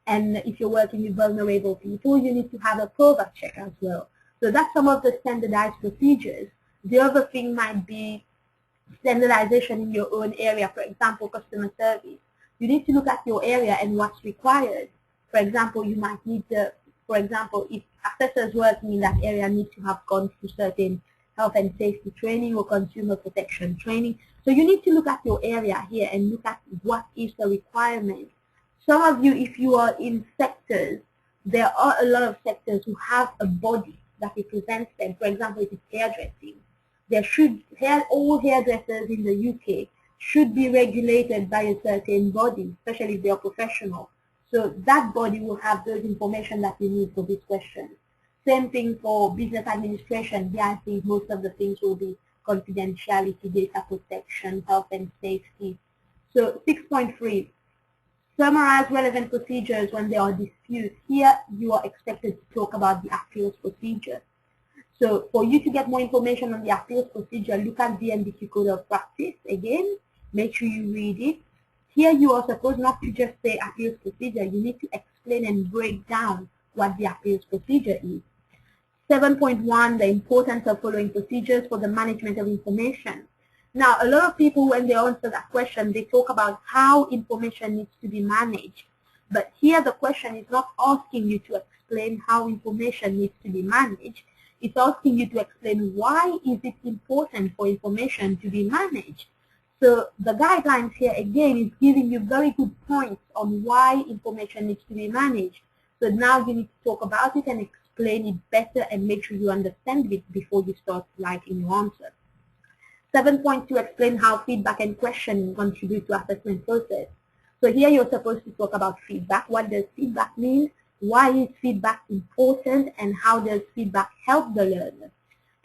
And if you're working with vulnerable people, you need to have a PROVA check as well. So that's some of the standardized procedures. The other thing might be standardization in your own area, for example, customer service. You need to look at your area and what's required. For example, you might need to, for example, if assessors working in that area need to have gone through certain health and safety training or consumer protection training. So you need to look at your area here and look at what is the requirement. Some of you, if you are in sectors, there are a lot of sectors who have a body that represents them. For example, if it's hairdressing, there should, all hairdressers in the UK should be regulated by a certain body, especially if they are professional. So that body will have those information that you need for this question. Same thing for business administration. Here I think most of the things will be confidentiality, data protection, health and safety. So 6.3, summarize relevant procedures when there are disputes. Here you are expected to talk about the appeals procedure. So for you to get more information on the appeals procedure, look at the MBQ Code of Practice again. Make sure you read it. Here you are supposed not to just say appeals procedure. You need to explain and break down what the appeals procedure is. 7.1, the importance of following procedures for the management of information. Now, a lot of people, when they answer that question, they talk about how information needs to be managed. But here the question is not asking you to explain how information needs to be managed. It's asking you to explain why is it important for information to be managed. So the guidelines here again is giving you very good points on why information needs to be managed. So now you need to talk about it and explain it better and make sure you understand it before you start writing your answer. 7.2, explain how feedback and questioning contribute to assessment process. So here you're supposed to talk about feedback. What does feedback mean? Why is feedback important? And how does feedback help the learner?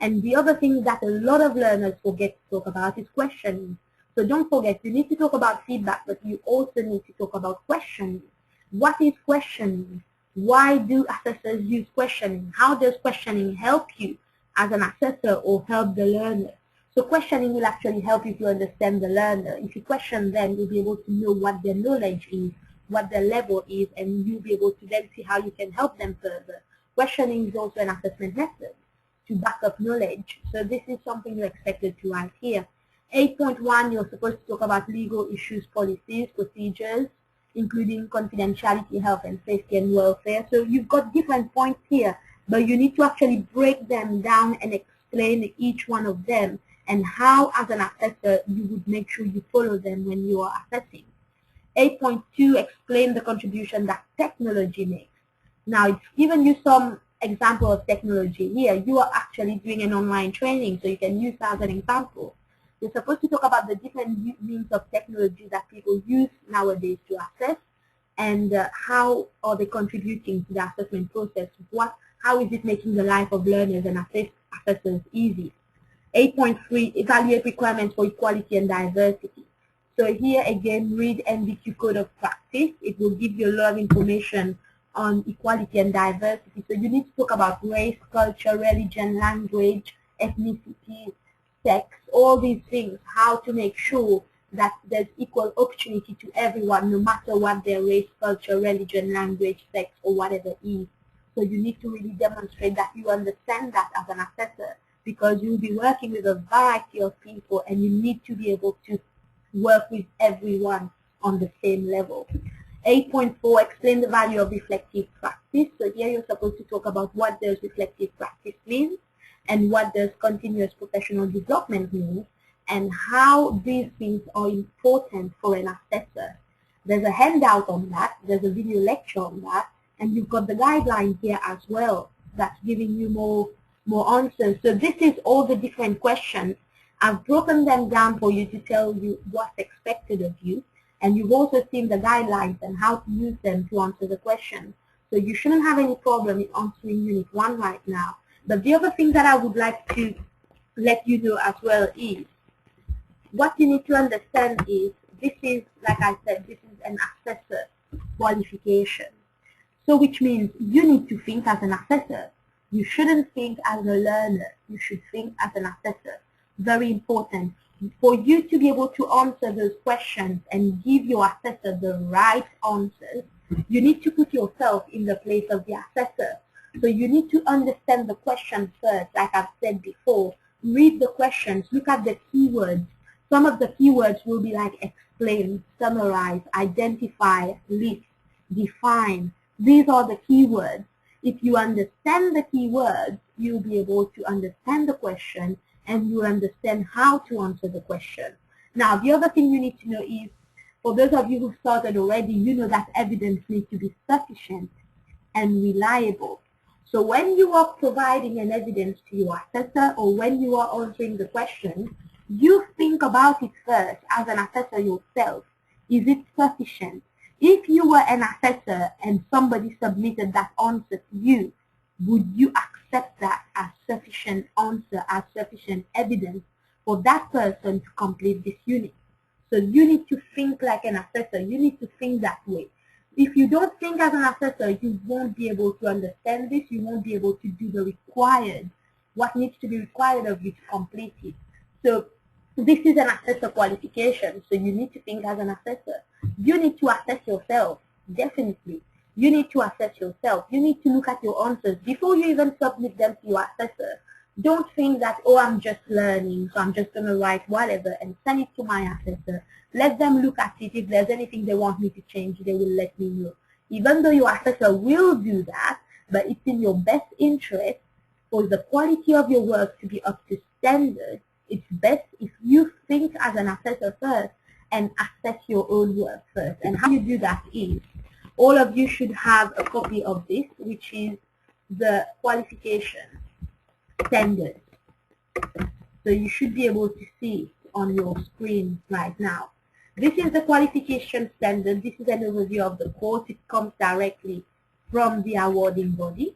And the other thing that a lot of learners forget to talk about is questioning. So don't forget, you need to talk about feedback, but you also need to talk about questioning. What is questioning? Why do assessors use questioning? How does questioning help you as an assessor or help the learner? So questioning will actually help you to understand the learner. If you question them, you'll be able to know what their knowledge is, what their level is, and you'll be able to then see how you can help them further. Questioning is also an assessment method to back up knowledge. So this is something you're expected to write here. 8.1, you're supposed to talk about legal issues, policies, procedures, including confidentiality, health and safety, and welfare. So you've got different points here, but you need to actually break them down and explain each one of them and how, as an assessor, you would make sure you follow them when you are assessing. 8.2, explain the contribution that technology makes. Now, it's given you some example of technology here. You are actually doing an online training, so you can use that as an example. You're supposed to talk about the different means of technology that people use nowadays to assess, and how are they contributing to the assessment process. How is it making the life of learners and assessors easy? 8.3, evaluate requirements for equality and diversity. So here again, read NVQ Code of Practice. It will give you a lot of information on equality and diversity. So you need to talk about race, culture, religion, language, ethnicity, sex, all these things, how to make sure that there's equal opportunity to everyone, no matter what their race, culture, religion, language, sex, or whatever is. So you need to really demonstrate that you understand that as an assessor, because you'll be working with a variety of people and you need to be able to work with everyone on the same level. 8.4, explain the value of reflective practice. So here you're supposed to talk about what does reflective practice mean and what does continuous professional development mean and how these things are important for an assessor. There's a handout on that, there's a video lecture on that, and you've got the guideline here as well that's giving you more answers. So this is all the different questions. I've broken them down for you to tell you what's expected of you, and you've also seen the guidelines and how to use them to answer the question. So you shouldn't have any problem in answering Unit 1 right now. But the other thing that I would like to let you know as well is, what you need to understand is, this is, like I said, this is an assessor qualification. So which means you need to think as an assessor. You shouldn't think as a learner. You should think as an assessor. Very important. For you to be able to answer those questions and give your assessor the right answers, you need to put yourself in the place of the assessor. So you need to understand the question first, like I've said before. Read the questions, look at the keywords. Some of the keywords will be like explain, summarize, identify, list, define. These are the keywords. If you understand the keywords, you'll be able to understand the question and you'll understand how to answer the question. Now, the other thing you need to know is, for those of you who started already, you know that evidence needs to be sufficient and reliable. So when you are providing an evidence to your assessor or when you are answering the question, you think about it first as an assessor yourself. Is it sufficient? If you were an assessor and somebody submitted that answer to you, would you accept that as sufficient answer, as sufficient evidence for that person to complete this unit? So you need to think like an assessor. You need to think that way. If you don't think as an assessor, you won't be able to understand this. You won't be able to do the required, what needs to be required of you to complete it. So this is an assessor qualification. So you need to think as an assessor. You need to assess yourself, definitely. You need to assess yourself. You need to look at your answers before you even submit them to your assessor. Don't think that, oh, I'm just learning, so I'm just going to write whatever and send it to my assessor. Let them look at it. If there's anything they want me to change, they will let me know. Even though your assessor will do that, but it's in your best interest for the quality of your work to be up to standard. It's best if you think as an assessor first and assess your own work first. And how you do that is, all of you should have a copy of this, which is the qualification standard. So you should be able to see it on your screen right now. This is the qualification standard. This is an overview of the course. It comes directly from the awarding body.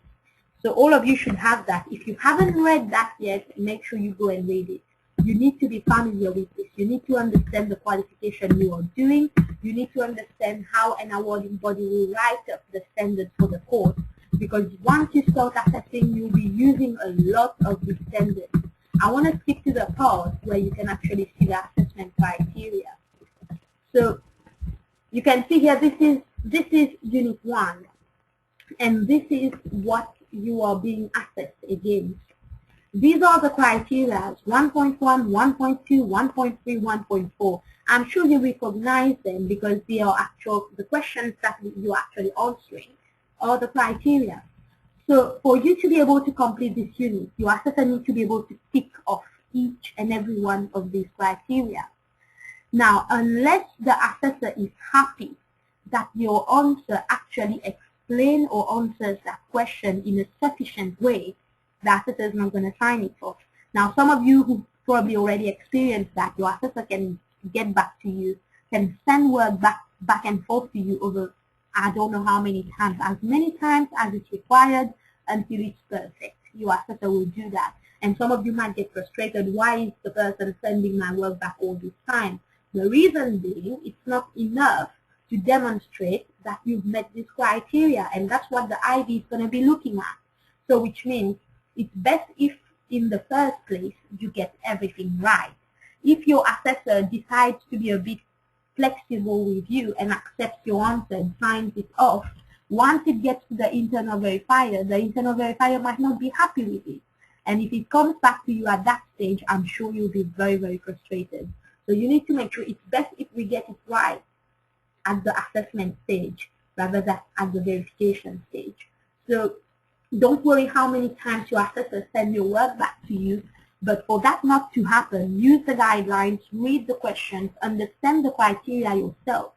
So all of you should have that. If you haven't read that yet, make sure you go and read it. You need to be familiar with this. You need to understand the qualification you are doing. You need to understand how an awarding body will write up the standards for the course. Because once you start assessing, you'll be using a lot of these standards. I want to skip to the part where you can actually see the assessment criteria. So you can see here, this is Unit 1. And this is what you are being assessed against. These are the criteria, 1.1, 1.2, 1.3, 1.4. I'm sure you recognize them because they are the questions that you're actually answering are the criteria. So for you to be able to complete this unit, your assessor needs to be able to tick off each and every one of these criteria. Now, unless the assessor is happy that your answer actually explains or answers that question in a sufficient way, the assessor is not going to sign it off. Now, some of you who probably already experienced that. Your assessor can get back to you, can send work back and forth to you over I don't know how many times, as many times as it's required until it's perfect. Your assessor will do that. And some of you might get frustrated. Why is the person sending my work back all this time? The reason being, it's not enough to demonstrate that you've met this criteria, and that's what the IB is going to be looking at. So which means it's best if in the first place you get everything right. If your assessor decides to be a bit flexible with you and accepts your answer and signs it off, once it gets to the internal verifier might not be happy with it. And if it comes back to you at that stage, I'm sure you'll be very, very frustrated. So you need to make sure it's best if we get it right at the assessment stage rather than at the verification stage. So don't worry how many times your assessor sends your work back to you, but for that not to happen, use the guidelines, read the questions, understand the criteria yourself.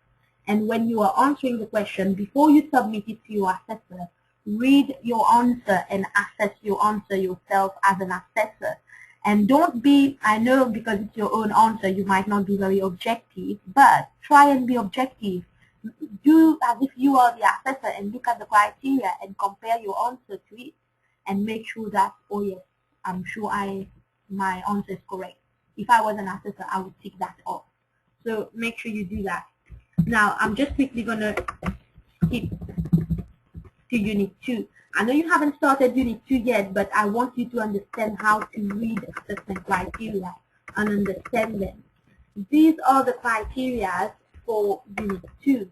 And when you are answering the question, before you submit it to your assessor, read your answer and assess your answer yourself as an assessor. And don't be, I know because it's your own answer, you might not be very objective, but try and be objective. Do as if you are the assessor and look at the criteria and compare your answer to it and make sure that, oh yes, I'm sure my answer is correct. If I was an assessor, I would tick that off. So make sure you do that. Now, I'm just quickly going to skip to Unit 2. I know you haven't started Unit 2 yet, but I want you to understand how to read assessment criteria and understand them. These are the criteria for Unit 2.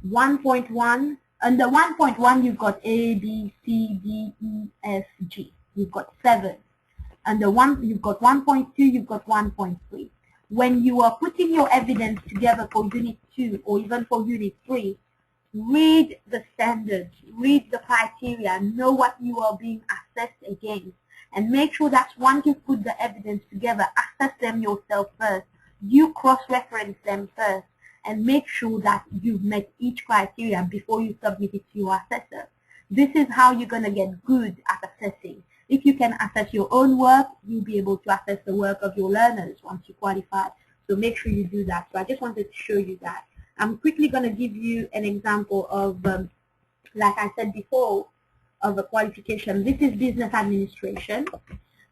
1.1, under 1.1 you've got A, B, C, D, E, F, G. You've got 7. Under 1, you've got 1.2, you've got 1.3. When you are putting your evidence together for Unit 2 or even for Unit 3, read the standards, read the criteria, know what you are being assessed against, and make sure that once you put the evidence together, assess them yourself first. You cross-reference them first, and make sure that you've met each criteria before you submit it to your assessor. This is how you're going to get good at assessing. If you can assess your own work, you'll be able to assess the work of your learners once you qualify. So make sure you do that. So I just wanted to show you that. I'm quickly going to give you an example of, like I said before, of a qualification. This is business administration.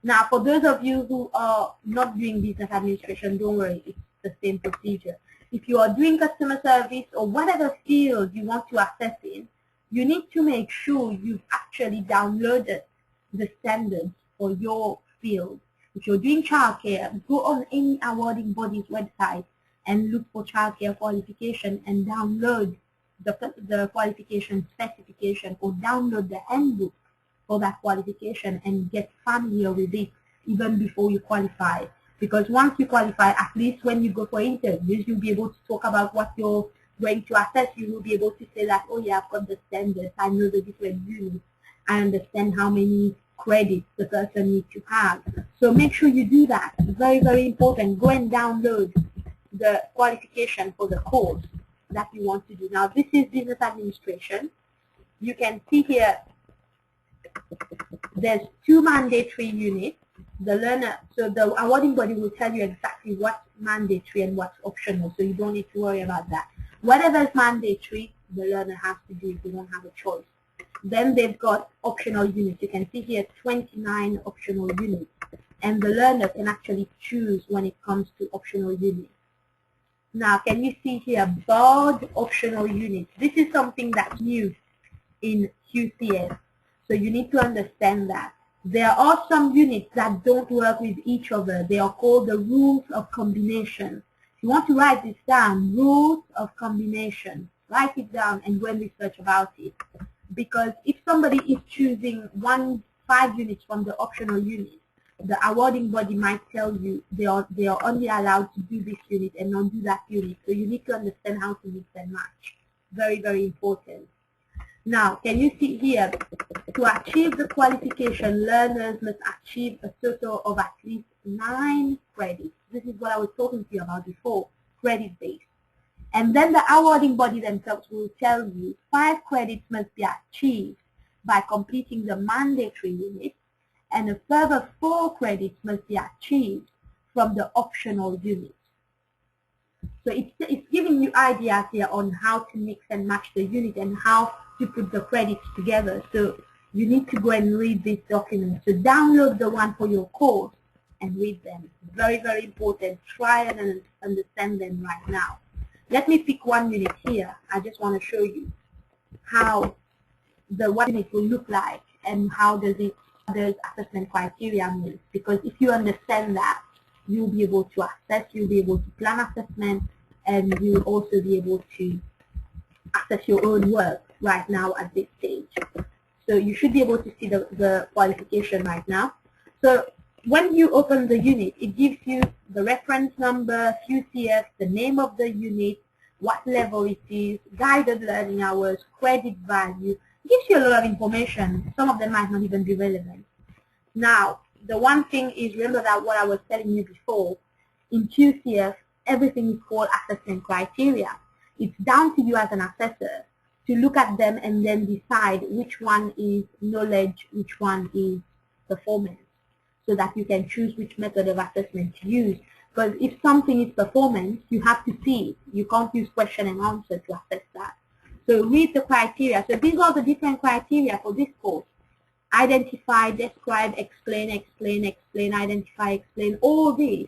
Now, for those of you who are not doing business administration, don't worry, it's the same procedure. If you are doing customer service or whatever field you want to assess in, you need to make sure you've actually downloaded the standards for your field. If you're doing childcare, go on any awarding body's website and look for childcare qualification and download the qualification specification or download the handbook for that qualification and get familiar with it even before you qualify. Because once you qualify, at least when you go for interviews, you'll be able to talk about what you're going to assess. You will be able to say that, oh yeah, I've got the standards, I know the different units, I understand how many credits the person needs to have. So make sure you do that. Very, very important. Go and download the qualification for the course that you want to do. Now, this is business administration. You can see here there's 2 mandatory units. The learner, so the awarding body will tell you exactly what's mandatory and what's optional, so you don't need to worry about that. Whatever is mandatory, the learner has to do if they don't have a choice. Then they've got optional units. You can see here 29 optional units, and the learner can actually choose when it comes to optional units. Now, can you see here, barred optional units? This is something that's new in QCS, so you need to understand that. There are some units that don't work with each other. They are called the rules of combination. If you want to write this down, rules of combination, write it down and go and research about it. Because if somebody is choosing 5 units from the optional unit, the awarding body might tell you they are only allowed to do this unit and not do that unit. So you need to understand how to mix and match. Very, very important. Now, can you see here, to achieve the qualification, learners must achieve a total of at least 9 credits. This is what I was talking to you about before, credit-based. And then the awarding body themselves will tell you 5 credits must be achieved by completing the mandatory unit, and a further 4 credits must be achieved from the optional unit. So it's giving you ideas here on how to mix and match the unit and how to put the credits together. So you need to go and read this document. So download the one for your course and read them. Very, very important. Try and understand them right now. Let me pick one unit here. I just want to show you how the one unit will look like and how does assessment criteria move. Because if you understand that, you'll be able to assess, you'll be able to plan assessment, and you'll also be able to assess your own work right now at this stage. So you should be able to see the qualification right now. So when you open the unit, it gives you the reference number, QCF, the name of the unit, what level it is, guided learning hours, credit value. It gives you a lot of information. Some of them might not even be relevant. Now, the one thing is, remember that what I was telling you before, in QCF, everything is called assessment criteria. It's down to you as an assessor to look at them and then decide which one is knowledge, which one is performance, so that you can choose which method of assessment to use. Because if something is performance, you have to see it. You can't use question and answer to assess that. So read the criteria. So these are the different criteria for this course. Identify, describe, explain, explain, explain, identify, explain. All these,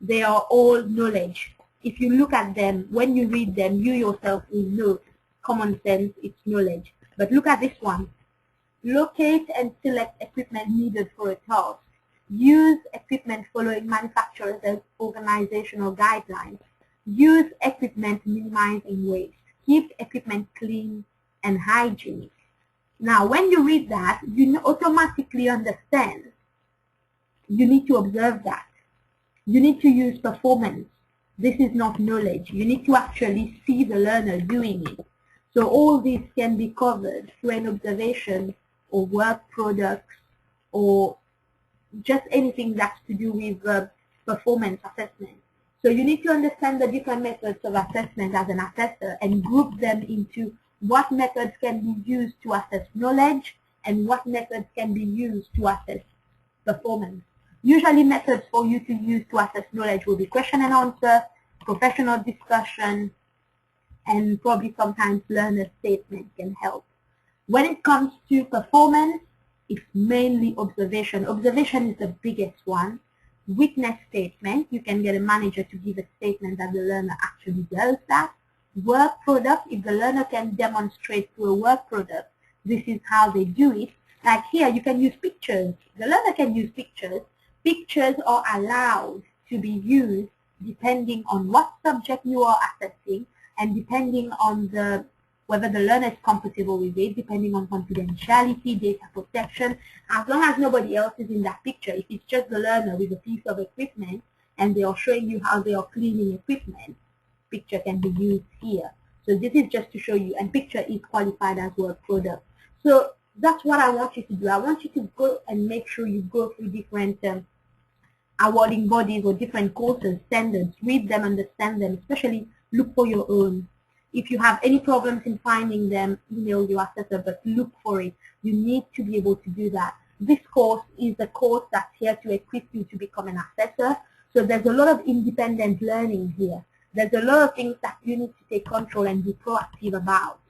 they are all knowledge. If you look at them, when you read them, you yourself will know. Common sense, it's knowledge. But look at this one. Locate and select equipment needed for a task. Use equipment following manufacturers' and organizational guidelines. Use equipment minimizing waste. Keep equipment clean and hygienic. Now, when you read that, you automatically understand. You need to observe that. You need to use performance. This is not knowledge. You need to actually see the learner doing it. So all this can be covered through an observation or work products or just anything that's to do with performance assessment. So you need to understand the different methods of assessment as an assessor and group them into what methods can be used to assess knowledge and what methods can be used to assess performance. Usually methods for you to use to assess knowledge will be question and answer, professional discussion, and probably sometimes learner statement can help. When it comes to performance, it's mainly observation. Observation is the biggest one. Witness statement, you can get a manager to give a statement that the learner actually does that. Work product, if the learner can demonstrate through a work product, this is how they do it. Like here, you can use pictures. The learner can use pictures. Pictures are allowed to be used depending on what subject you are assessing and depending on whether the learner is comfortable with it, depending on confidentiality, data protection. As long as nobody else is in that picture, if it's just the learner with a piece of equipment and they are showing you how they are cleaning equipment, picture can be used here. So this is just to show you, and picture is qualified as work product. So that's what I want you to do. I want you to go and make sure you go through different awarding bodies or different courses, standards, read them, understand them, especially look for your own. If you have any problems in finding them, email your assessor, but look for it. You need to be able to do that. This course is a course that's here to equip you to become an assessor. So there's a lot of independent learning here. There's a lot of things that you need to take control and be proactive about,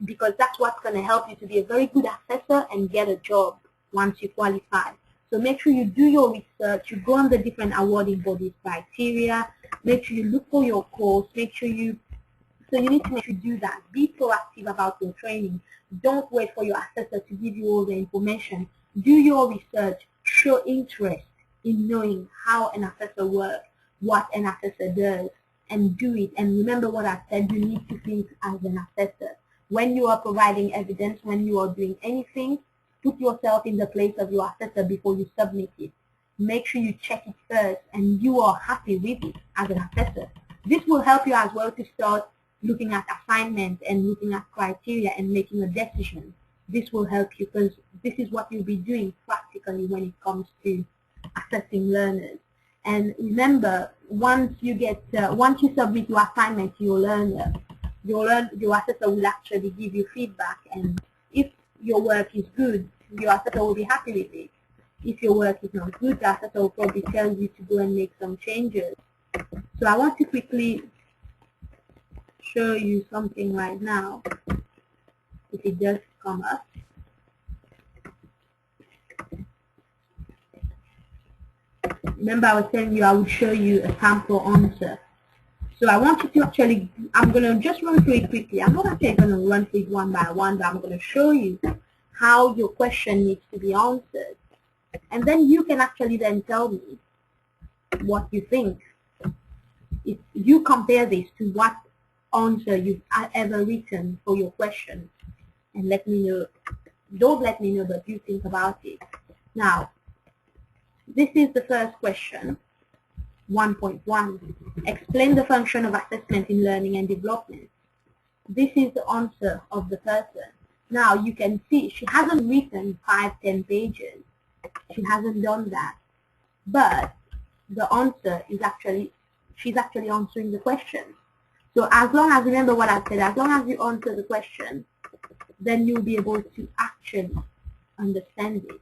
because that's what's going to help you to be a very good assessor and get a job once you qualify. So make sure you do your research, you go on the different awarding bodies criteria, make sure you look for your course, so you need to make sure you do that. Be proactive about your training. Don't wait for your assessor to give you all the information. Do your research, show interest in knowing how an assessor works, what an assessor does, and do it. And remember what I said, you need to think as an assessor. When you are providing evidence, when you are doing anything, put yourself in the place of your assessor before you submit it. Make sure you check it first and you are happy with it as an assessor. This will help you as well to start looking at assignments and looking at criteria and making a decision. This will help you because this is what you'll be doing practically when it comes to assessing learners. And remember, once you submit your assignment to your learner, your assessor will actually give you feedback, and if your work is good, your assessor will be happy with it. If your work is not good, the assessor will probably tell you to go and make some changes. So I want to quickly show you something right now, if it does come up. Remember I was telling you I would show you a sample answer. So I want you to actually, I'm going to just run through it quickly. I'm not actually going to run through it one by one, but I'm going to show you how your question needs to be answered. And then you can actually then tell me what you think. If you compare this to what answer you've ever written for your question, and let me know, don't let me know, but you think about it. Now, this is the first question, 1.1. Explain the function of assessment in learning and development. This is the answer of the person. Now you can see she hasn't written 5-10 pages. She hasn't done that. But the answer is actually, she's actually answering the question. So as long as, remember what I said, as long as you answer the question, then you'll be able to actually understand it.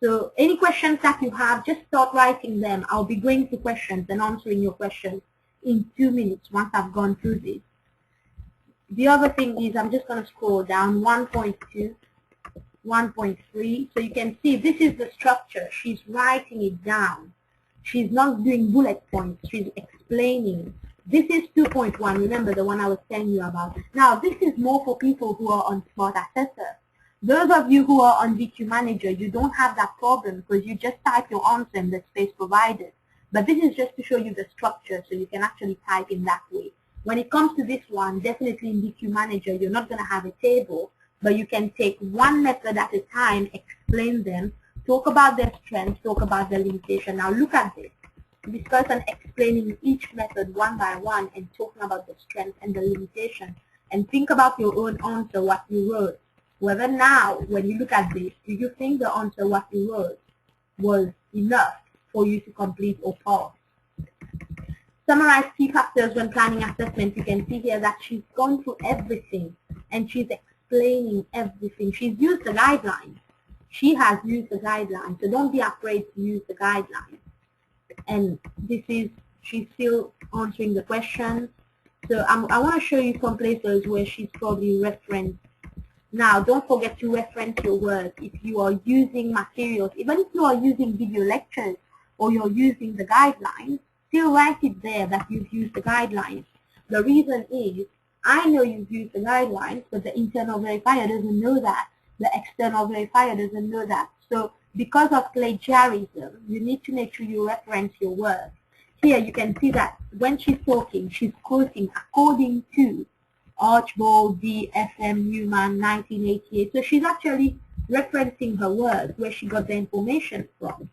So any questions that you have, just start writing them. I'll be going through questions and answering your questions in 2 minutes once I've gone through this. The other thing is I'm just going to scroll down, 1.2, 1.3. So you can see this is the structure. She's writing it down. She's not doing bullet points. She's explaining. This is 2.1. Remember the one I was telling you about. Now this is more for people who are on Smart Assessor. Those of you who are on VQ Manager, you don't have that problem because you just type your answer in the space provided. But this is just to show you the structure so you can actually type in that way. When it comes to this one, definitely in VQ Manager, you're not going to have a table, but you can take one method at a time, explain them, talk about their strengths, talk about their limitation. Now look at this. This person explaining each method one by one and talking about the strength and the limitation. And think about your own answer, what you wrote. Whether now, when you look at this, do you think the answer what you wrote was enough for you to complete or pass? Summarize key factors when planning assessment. You can see here that she's gone through everything and she's explaining everything. She's used the guidelines. She has used the guidelines, so don't be afraid to use the guidelines. And this is, she's still answering the questions. So I want to show you some places where she's probably referenced. Now, don't forget to reference your work. If you are using materials, even if you are using video lectures or you're using the guidelines, still write it there that you've used the guidelines. The reason is, I know you've used the guidelines, but the internal verifier doesn't know that. The external verifier doesn't know that. So, because of plagiarism, you need to make sure you reference your work. Here, you can see that when she's talking, she's quoting according to Archbold D. F.M. Newman, 1988. So she's actually referencing her work, where she got the information from.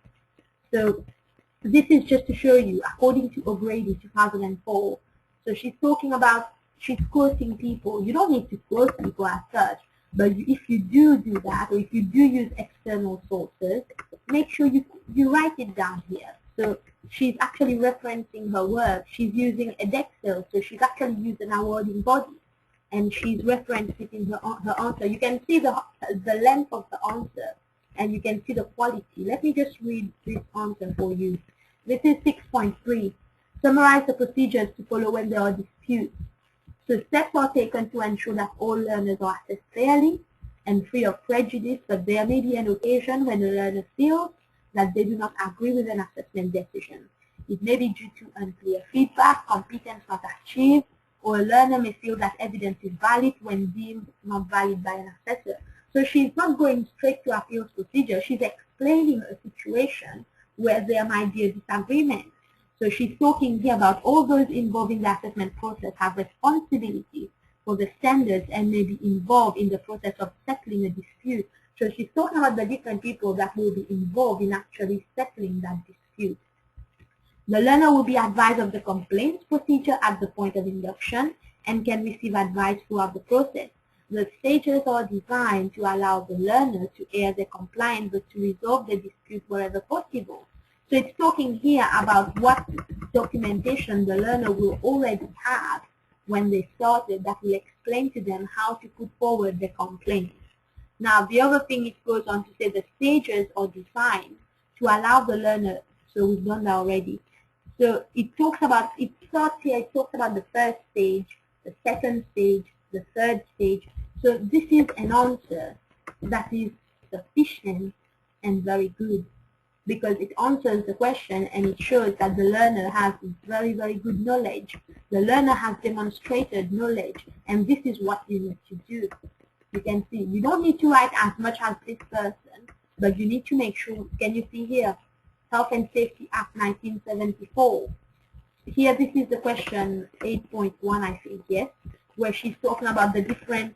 So this is just to show you, according to O'Grady, 2004. So she's talking about, she's quoting people. You don't need to quote people as such, but if you do that, or if you do use external sources, make sure you write it down here. So she's actually referencing her work. She's using Edexcel, so she's actually used an awarding body. And she's referenced it in her answer. You can see the length of the answer, and you can see the quality. Let me just read this answer for you. This is 6.3. Summarize the procedures to follow when there are disputes. So steps are taken to ensure that all learners are assessed fairly and free of prejudice, but there may be an occasion when the learner feels that they do not agree with an assessment decision. It may be due to unclear feedback, competence not achieved, or a learner may feel that evidence is valid when deemed not valid by an assessor. So she's not going straight to appeals procedure. She's explaining a situation where there might be a disagreement. So she's talking here about all those involved in the assessment process have responsibility for the standards and may be involved in the process of settling a dispute. So she's talking about the different people that will be involved in actually settling that dispute. The learner will be advised of the complaints procedure at the point of induction and can receive advice throughout the process. The stages are designed to allow the learner to air their complaint but to resolve the dispute wherever possible. So it's talking here about what documentation the learner will already have when they started that will explain to them how to put forward their complaint. Now the other thing it goes on to say the stages are designed to allow the learner, so we've done that already. So it talks about, it starts here, it talks about the first stage, the second stage, the third stage. So this is an answer that is sufficient and very good, because it answers the question and it shows that the learner has very, very good knowledge. The learner has demonstrated knowledge, and this is what you need to do. You can see, you don't need to write as much as this person, but you need to make sure, can you see here, Health and Safety Act 1974. Here, this is the question 8.1, I think, yes, where she's talking about the different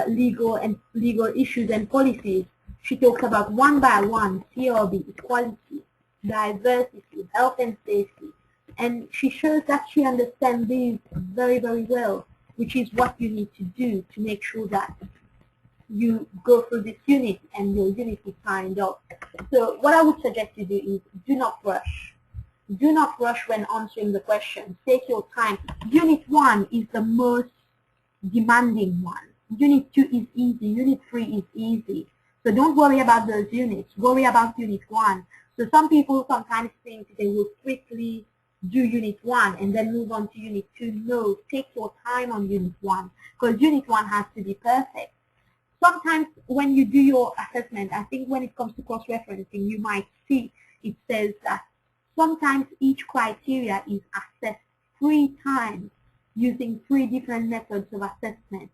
legal issues and policies. She talks about one by one, CRB, equality, diversity, health and safety, and she shows that she understands these very, very well, which is what you need to do to make sure that you go through this unit and your unit is signed up. So what I would suggest you do is do not rush. Do not rush when answering the questions. Take your time. Unit 1 is the most demanding one. Unit 2 is easy. Unit 3 is easy. So don't worry about those units. Worry about Unit 1. So some people sometimes think they will quickly do Unit 1 and then move on to Unit 2. No, take your time on Unit 1, because Unit 1 has to be perfect. Sometimes when you do your assessment, I think when it comes to cross-referencing, you might see it says that sometimes each criteria is assessed 3 times using 3 different methods of assessment.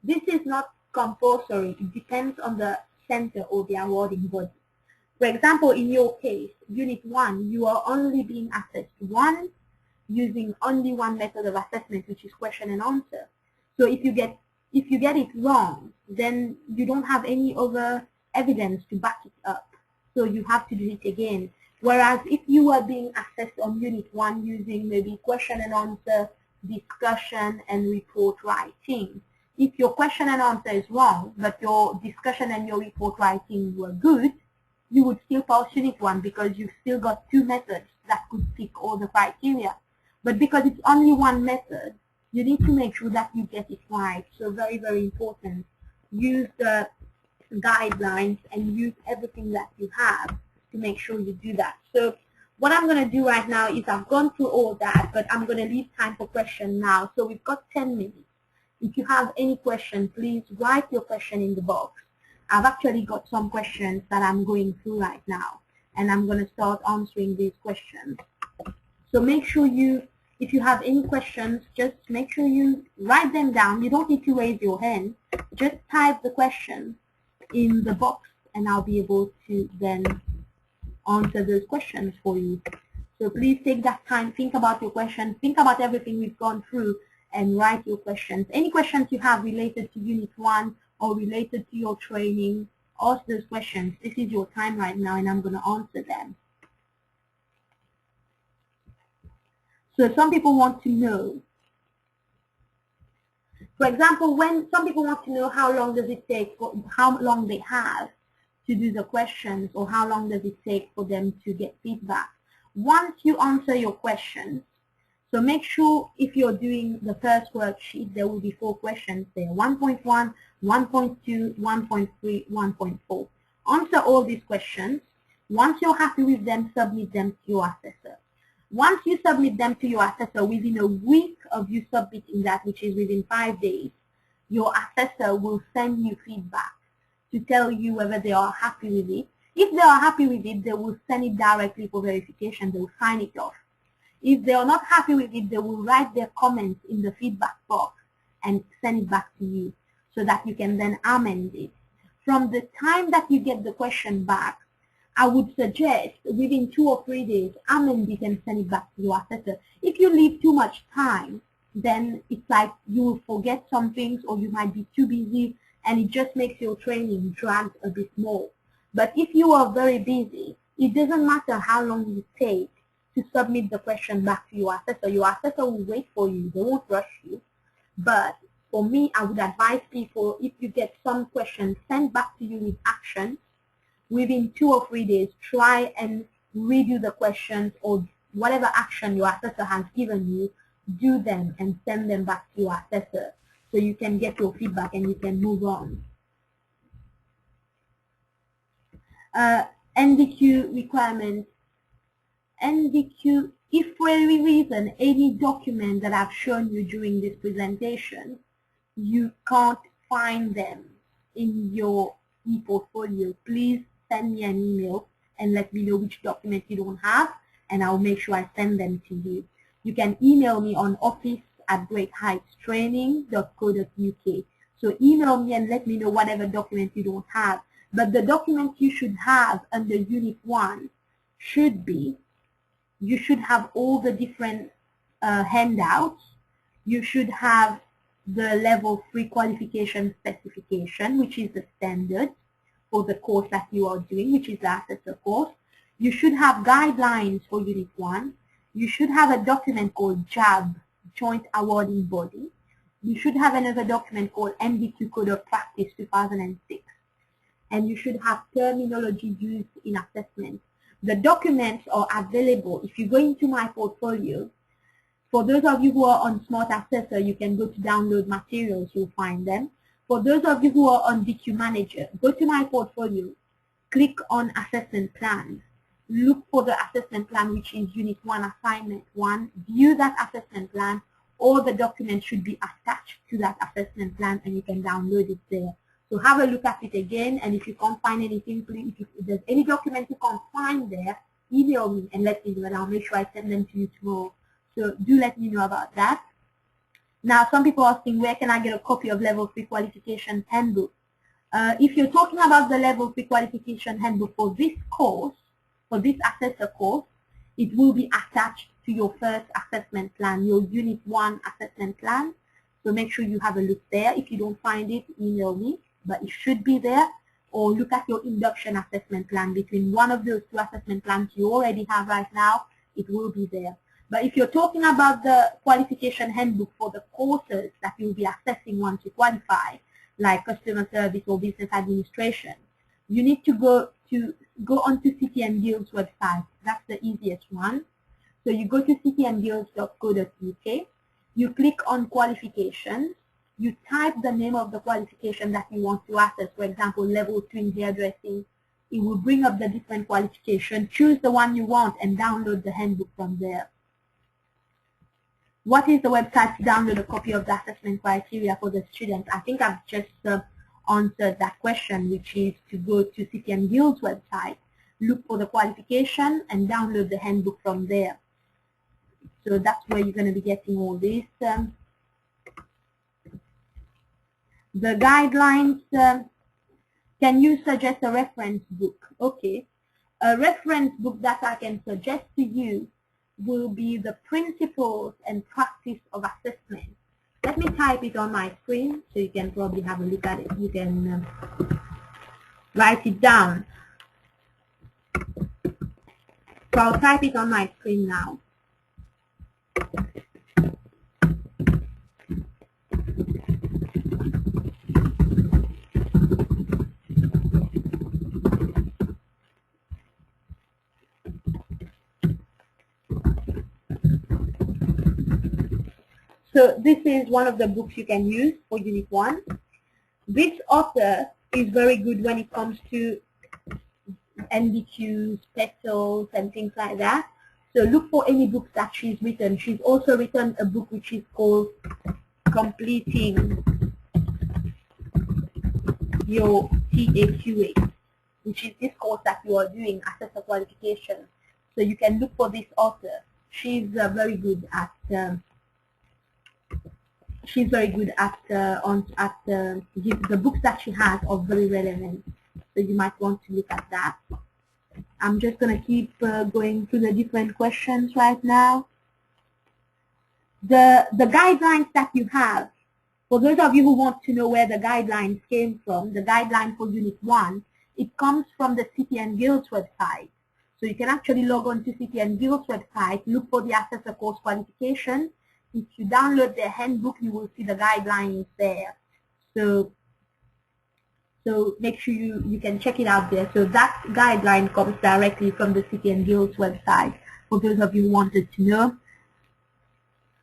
This is not compulsory. It depends on the center or the awarding body. For example, in your case, Unit 1, you are only being assessed once using only one method of assessment, which is question and answer. So if you get it wrong, then you don't have any other evidence to back it up. So you have to do it again. Whereas if you are being assessed on Unit 1 using maybe question and answer, discussion, and report writing, if your question and answer is wrong, but your discussion and your report writing were good, you would still pass Unit 1 because you've still got 2 methods that could tick all the criteria. But because it's only one method, you need to make sure that you get it right. So very, very important. Use the guidelines and use everything that you have to make sure you do that. So what I'm going to do right now is I've gone through all that, but I'm going to leave time for questions now. So we've got 10 minutes. If you have any question, please write your question in the box. I've actually got some questions that I'm going through right now, and I'm going to start answering these questions. So make sure if you have any questions, just make sure you write them down. You don't need to raise your hand. Just type the question in the box, and I'll be able to then answer those questions for you. So please take that time, think about your questions, think about everything we've gone through, and write your questions. Any questions you have related to Unit 1 or related to your training, ask those questions. This is your time right now, and I'm going to answer them. So some people want to know, for example, when some people want to know how long does it take, how long they have to do the questions, or how long does it take for them to get feedback. Once you answer your questions, so make sure if you're doing the first worksheet, there will be 4 questions there, 1.1, 1.2, 1.3, 1.4. Answer all these questions. Once you're happy with them, submit them to your assessor. Once you submit them to your assessor, within a week of you submitting that, which is within 5 days, your assessor will send you feedback to tell you whether they are happy with it. If they are happy with it, they will send it directly for verification. They will sign it off. If they are not happy with it, they will write their comments in the feedback box and send it back to you so that you can then amend it. From the time that you get the question back, I would suggest within 2 or 3 days, amend it and send it back to your assessor. If you leave too much time, then it's like you will forget some things, or you might be too busy, and it just makes your training drag a bit more. But if you are very busy, it doesn't matter how long you take to submit the question back to your assessor. Your assessor will wait for you. They won't rush you. But for me, I would advise people, if you get some questions sent back to you with action, within 2 or 3 days, try and redo the questions, or whatever action your assessor has given you, do them and send them back to your assessor so you can get your feedback and you can move on. NVQ requirements. NVQ, if for any reason, any document that I've shown you during this presentation, you can't find them in your e-portfolio, please send me an email and let me know which document you don't have, and I'll make sure I send them to you. You can email me on office@greatheightstraining.co.uk. So email me and let me know whatever document you don't have. But the document you should have under Unit 1 should be, you should have all the different handouts. You should have the level 3 qualification specification, which is the standard for the course that you are doing, which is the assessor course. You should have guidelines for Unit 1. You should have a document called JAB, Joint Awarding Body. You should have another document called NVQ Code of Practice 2006. And you should have terminology used in assessment. The documents are available. If you go into my portfolio, for those of you who are on Smart Assessor, you can go to download materials, you'll find them. For those of you who are on VQ Manager, go to my portfolio, click on Assessment Plan. Look for the assessment plan, which is Unit 1, Assignment 1. View that assessment plan. All the documents should be attached to that assessment plan, and you can download it there. So have a look at it again, and if you can't find anything, please, if there's any document you can't find there, email me and let me know, and I'll make sure I send them to you tomorrow. So do let me know about that. Now, some people are asking, where can I get a copy of Level 3 Qualification Handbook? If you're talking about the Level 3 Qualification Handbook for this course, for this assessor course, it will be attached to your first assessment plan, your Unit 1 assessment plan. So make sure you have a look there. If you don't find it, email me, but it should be there. Or look at your induction assessment plan. Between one of those two assessment plans you already have right now, it will be there. But if you're talking about the qualification handbook for the courses that you'll be assessing once you qualify, like customer service or business administration, you need to go onto City and Guilds website. That's the easiest one. So you go to cityandguilds.co.uk, you click on qualifications, you type the name of the qualification that you want to assess, for example, Level 2 in hairdressing. It will bring up the different qualifications. Choose the one you want and download the handbook from there. What is the website to download a copy of the assessment criteria for the students? I think I've just answered that question, which is to go to City and Guilds website, look for the qualification, and download the handbook from there. So that's where you're going to be getting all this. The guidelines, can you suggest a reference book? Okay. A reference book that I can suggest to you will be the Principles and Practice of Assessment. Let me type it on my screen so you can probably have a look at it. You can write it down. So I'll type it on my screen now. So this is one of the books you can use for Unit 1. This author is very good when it comes to NVQs, petals, and things like that. So look for any books that she's written. She's also written a book which is called Completing Your TAQA, which is this course that you are doing, Assessor Qualification. So you can look for this author. She's very good at the books that she has are very relevant. So you might want to look at that. I'm just going to keep going through the different questions right now. The guidelines that you have, for those of you who want to know where the guidelines came from, the guideline for Unit 1, it comes from the City and Guilds website. So you can actually log on to City and Guilds website, look for the assessor course qualification. If you download their handbook, you will see the guidelines there. So make sure you can check it out there. So that guideline comes directly from the City and Guilds website, for those of you who wanted to know.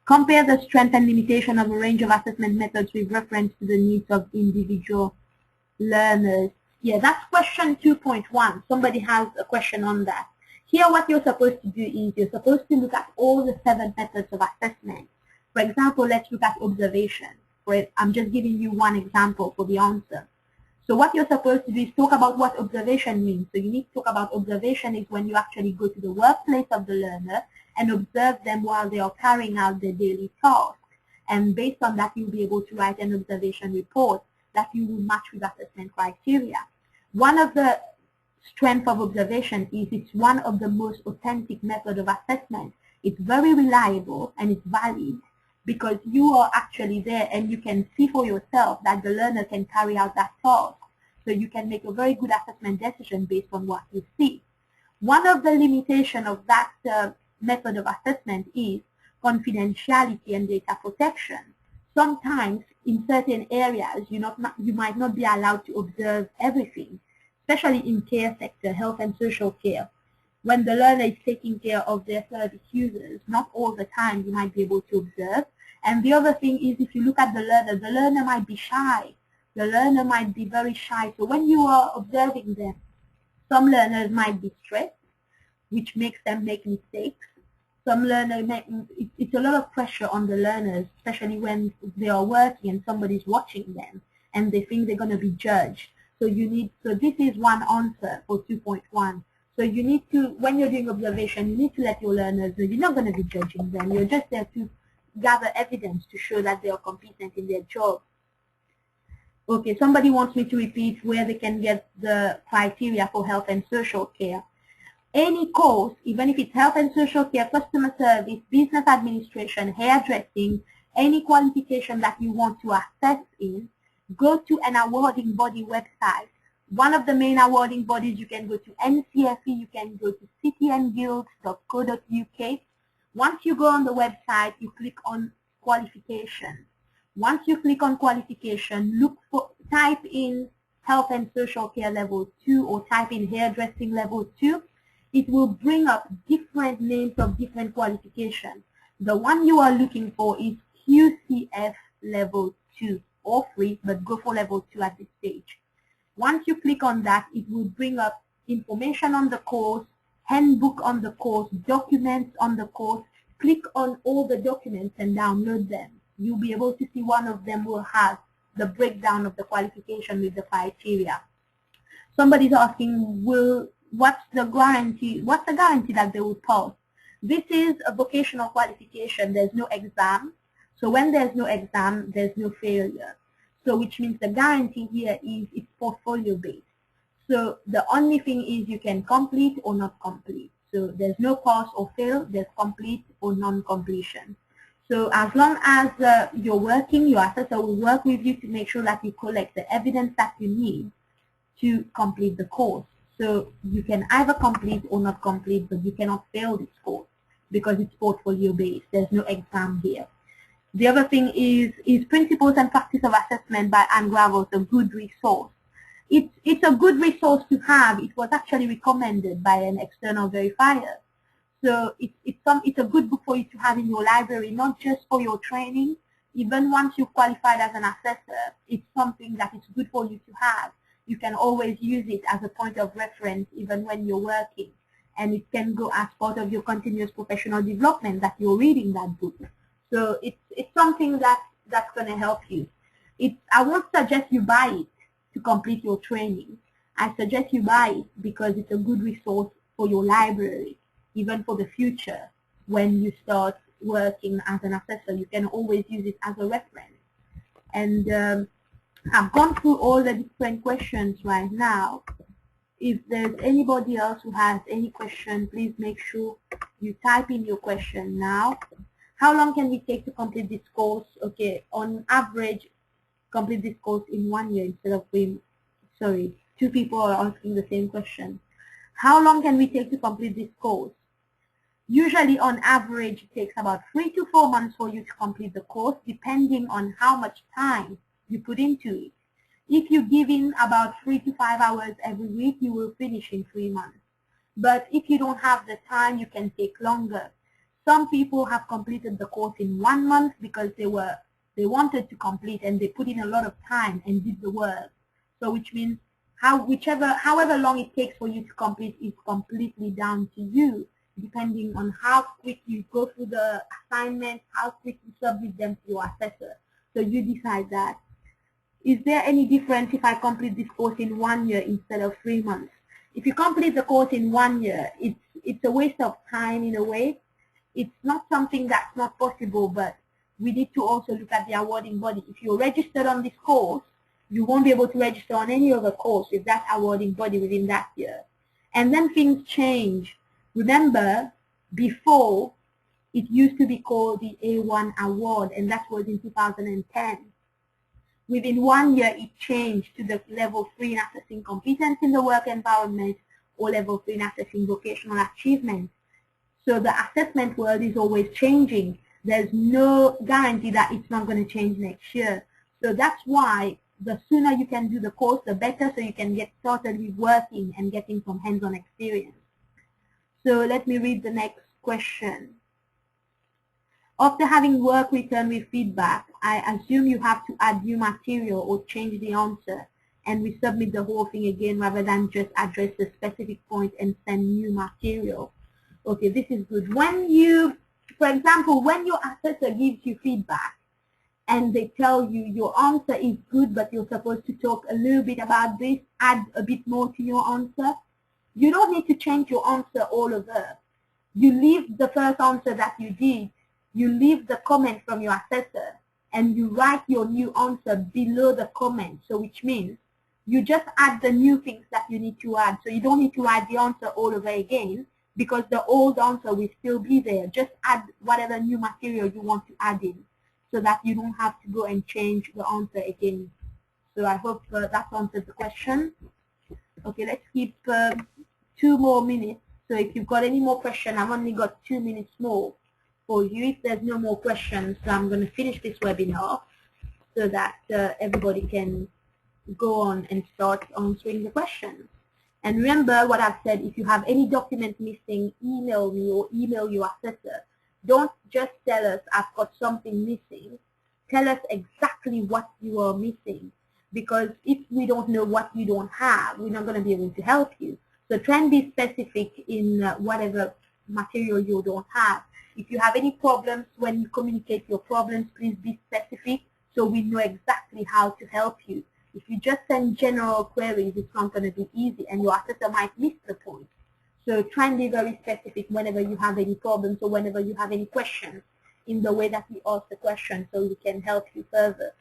Compare the strength and limitation of a range of assessment methods with reference to the needs of individual learners. Yeah, that's question 2.1. Somebody has a question on that. Here what you're supposed to do is you're supposed to look at all the 7 methods of assessment. For example, let's look at observation. I'm just giving you one example for the answer. So what you're supposed to do is talk about what observation means. So you need to talk about observation is when you actually go to the workplace of the learner and observe them while they are carrying out their daily tasks. And based on that, you'll be able to write an observation report that you will match with assessment criteria. One of the strengths of observation is it's one of the most authentic methods of assessment. It's very reliable and it's valid because you are actually there and you can see for yourself that the learner can carry out that task. So you can make a very good assessment decision based on what you see. One of the limitations of that method of assessment is confidentiality and data protection. Sometimes in certain areas you might not be allowed to observe everything, especially in care sector, health and social care. When the learner is taking care of their service users, not all the time you might be able to observe. And the other thing is if you look at the learner might be shy. The learner might be very shy. So when you are observing them, some learners might be stressed, which makes them make mistakes. Some learners, it's a lot of pressure on the learners, especially when they are working and somebody's watching them and they think they're going to be judged. So this is one answer for 2.1. So you need to, when you're doing observation, you need to let your learners know you're not going to be judging them. You're just there to gather evidence to show that they are competent in their job. Okay, somebody wants me to repeat where they can get the criteria for health and social care. Any course, even if it's health and social care, customer service, business administration, hairdressing, any qualification that you want to assess in, go to an awarding body website. One of the main awarding bodies, you can go to NCFE, you can go to cityandguilds.co.uk. Once you go on the website, you click on qualification. Once you click on qualification, type in health and social care level 2 or type in hairdressing level 2. It will bring up different names of different qualifications. The one you are looking for is QCF level 2 or 3, but go for level 2 at this stage. Once you click on that, it will bring up information on the course, handbook on the course, documents on the course. Click on all the documents and download them. You'll be able to see one of them will have the breakdown of the qualification with the criteria. Somebody's asking, what's the guarantee that they will pass? This is a vocational qualification. There's no exam. So when there's no exam, there's no failure. So which means the guarantee here is it's portfolio based. So the only thing is you can complete or not complete. So there's no pass or fail, there's complete or non-completion. So as long as you're working, your assessor will work with you to make sure that you collect the evidence that you need to complete the course. So you can either complete or not complete, but you cannot fail this course because it's portfolio based. There's no exam here. The other thing is Principles and Practice of Assessment by Anne Gravels, a good resource. It's a good resource to have. It was actually recommended by an external verifier. So it's a good book for you to have in your library, not just for your training. Even once you've qualified as an assessor, it's something that is good for you to have. You can always use it as a point of reference even when you're working. And it can go as part of your continuous professional development that you're reading that book. So it's something that's going to help you. I won't suggest you buy it to complete your training. I suggest you buy it because it's a good resource for your library, even for the future. When you start working as an assessor, you can always use it as a reference. And I've gone through all the different questions right now. If there's anybody else who has any question, please make sure you type in your question now. How long can we take to complete this course? Okay, on average, complete this course in 1 year instead of 3 months. Sorry, 2 people are asking the same question. How long can we take to complete this course? Usually, on average, it takes about 3 to 4 months for you to complete the course, depending on how much time you put into it. If you give in about 3 to 5 hours every week, you will finish in 3 months. But if you don't have the time, you can take longer. Some people have completed the course in 1 month because they wanted to complete and they put in a lot of time and did the work. So which means However long it takes for you to complete is completely down to you, depending on how quick you go through the assignment, how quick you submit them to your assessor. So you decide that. Is there any difference if I complete this course in 1 year instead of 3 months? If you complete the course in 1 year, it's a waste of time in a way. It's not something that's not possible, but we need to also look at the awarding body. If you're registered on this course, you won't be able to register on any other course with that awarding body within that year. And then things change. Remember, before, it used to be called the A1 award, and that was in 2010. Within 1 year, it changed to the level 3 in assessing competence in the work environment or level 3 in assessing vocational achievement. So the assessment world is always changing. There's no guarantee that it's not going to change next year. So that's why the sooner you can do the course, the better, so you can get started with working and getting some hands-on experience. So let me read the next question. After having work returned with feedback, I assume you have to add new material or change the answer and resubmit the whole thing again rather than just address the specific point and send new material. Okay, this is good. When you, for example, when your assessor gives you feedback and they tell you your answer is good but you're supposed to talk a little bit about this, add a bit more to your answer, you don't need to change your answer all over. You leave the first answer that you did, you leave the comment from your assessor, and you write your new answer below the comment. So which means you just add the new things that you need to add. So you don't need to write the answer all over again because the old answer will still be there. Just add whatever new material you want to add in so that you don't have to go and change the answer again. So I hope that answers the question. Okay, let's keep 2 more minutes. So if you've got any more questions, I've only got 2 minutes more for you. If there's no more questions, I'm going to finish this webinar so that everybody can go on and start answering the questions. And remember what I've said, if you have any document missing, email me or email your assessor. Don't just tell us, I've got something missing. Tell us exactly what you are missing. Because if we don't know what you don't have, we're not going to be able to help you. So try and be specific in whatever material you don't have. If you have any problems when you communicate your problems, please be specific so we know exactly how to help you. If you just send general queries, it's not going to be easy and your assessor might miss the point. So try and be very specific whenever you have any problems or whenever you have any questions in the way that we ask the question so we can help you further.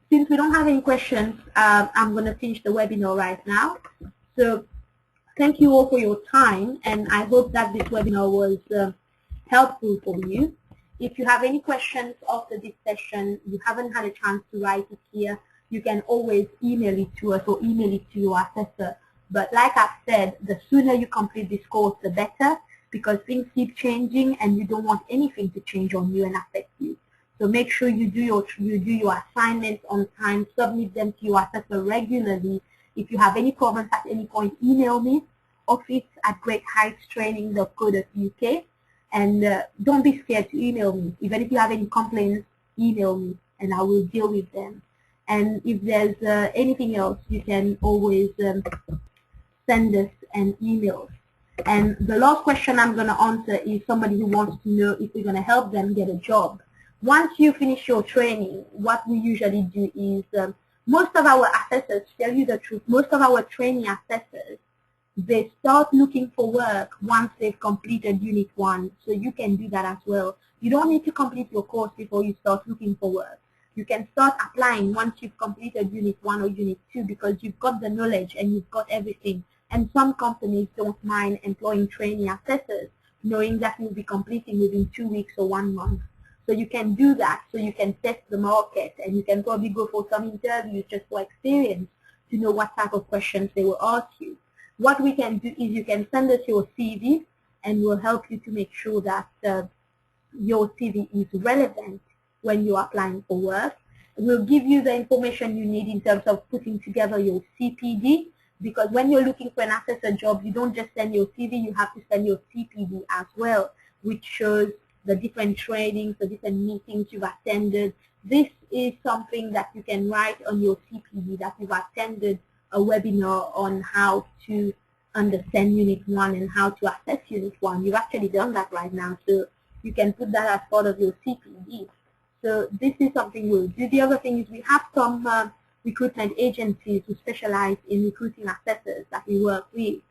Since we don't have any questions, I'm going to finish the webinar right now. So thank you all for your time, and I hope that this webinar was helpful for you. If you have any questions after this session, you haven't had a chance to write it here, you can always email it to us or email it to your assessor. But like I've said, the sooner you complete this course, the better, because things keep changing and you don't want anything to change on you and affect you. So make sure you do your assignments on time, submit them to your assessor regularly. If you have any problems at any point, email me, office@greatheightstraining.co.uk, and don't be scared to email me. Even if you have any complaints, email me and I will deal with them. And if there's anything else, you can always send us an email. And the last question I'm going to answer is somebody who wants to know if we're going to help them get a job. Once you finish your training, what we usually do is most of our assessors, to tell you the truth, most of our training assessors, they start looking for work once they've completed Unit 1. So you can do that as well. You don't need to complete your course before you start looking for work. You can start applying once you've completed Unit 1 or Unit 2 because you've got the knowledge and you've got everything. And some companies don't mind employing training assessors, knowing that you'll be completing within 2 weeks or 1 month. So you can do that, so you can test the market and you can probably go for some interviews just for experience to know what type of questions they will ask you. What we can do is you can send us your CV and we'll help you to make sure that your CV is relevant when you're applying for work. We'll give you the information you need in terms of putting together your CPD, because when you're looking for an assessor job, you don't just send your CV, you have to send your CPD as well, which shows the different trainings, the different meetings you've attended. This is something that you can write on your CPD, that you've attended a webinar on how to understand Unit 1 and how to assess Unit 1. You've actually done that right now, so you can put that as part of your CPD. So this is something we'll do. The other thing is we have some recruitment agencies who specialize in recruiting assessors that we work with.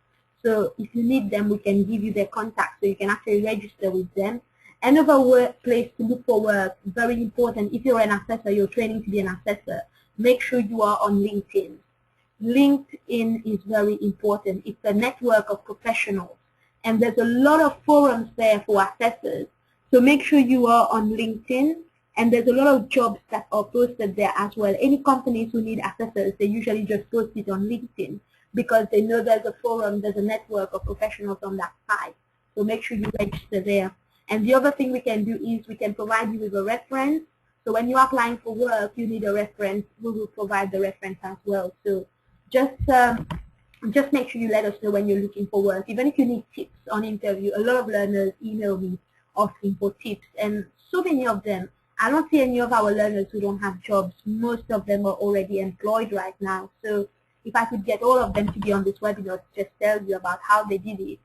So if you need them, we can give you their contact so you can actually register with them. Another workplace to look for work, very important, if you're an assessor, you're training to be an assessor, make sure you are on LinkedIn. LinkedIn is very important. It's a network of professionals, and there's a lot of forums there for assessors. So make sure you are on LinkedIn, and there's a lot of jobs that are posted there as well. Any companies who need assessors, they usually just post it on LinkedIn because they know there's a forum, there's a network of professionals on that site. So make sure you register there. And the other thing we can do is we can provide you with a reference. So when you're applying for work, you need a reference. We will provide the reference as well. So just make sure you let us know when you're looking for work. Even if you need tips on interview, a lot of learners email me asking for tips, and so many of them, I don't see any of our learners who don't have jobs. Most of them are already employed right now. So if I could get all of them to be on this webinar to just tell you about how they did it,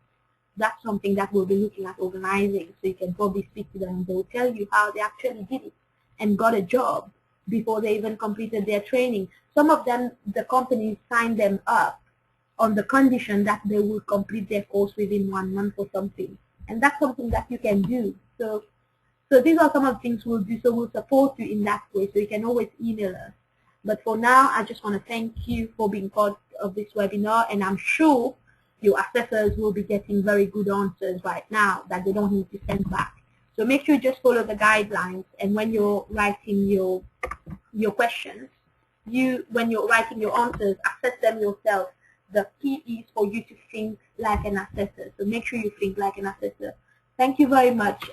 that's something that we'll be looking at organizing. So you can probably speak to them and they'll tell you how they actually did it and got a job before they even completed their training. Some of them, the companies signed them up on the condition that they will complete their course within 1 month or something. And that's something that you can do. So these are some of the things we'll do. So we'll support you in that way. So you can always email us. But for now, I just want to thank you for being part of this webinar. And I'm sure your assessors will be getting very good answers right now that they don't need to send back. So make sure you just follow the guidelines. And when you're writing your questions, when you're writing your answers, assess them yourself. The key is for you to think like an assessor. So make sure you think like an assessor. Thank you very much.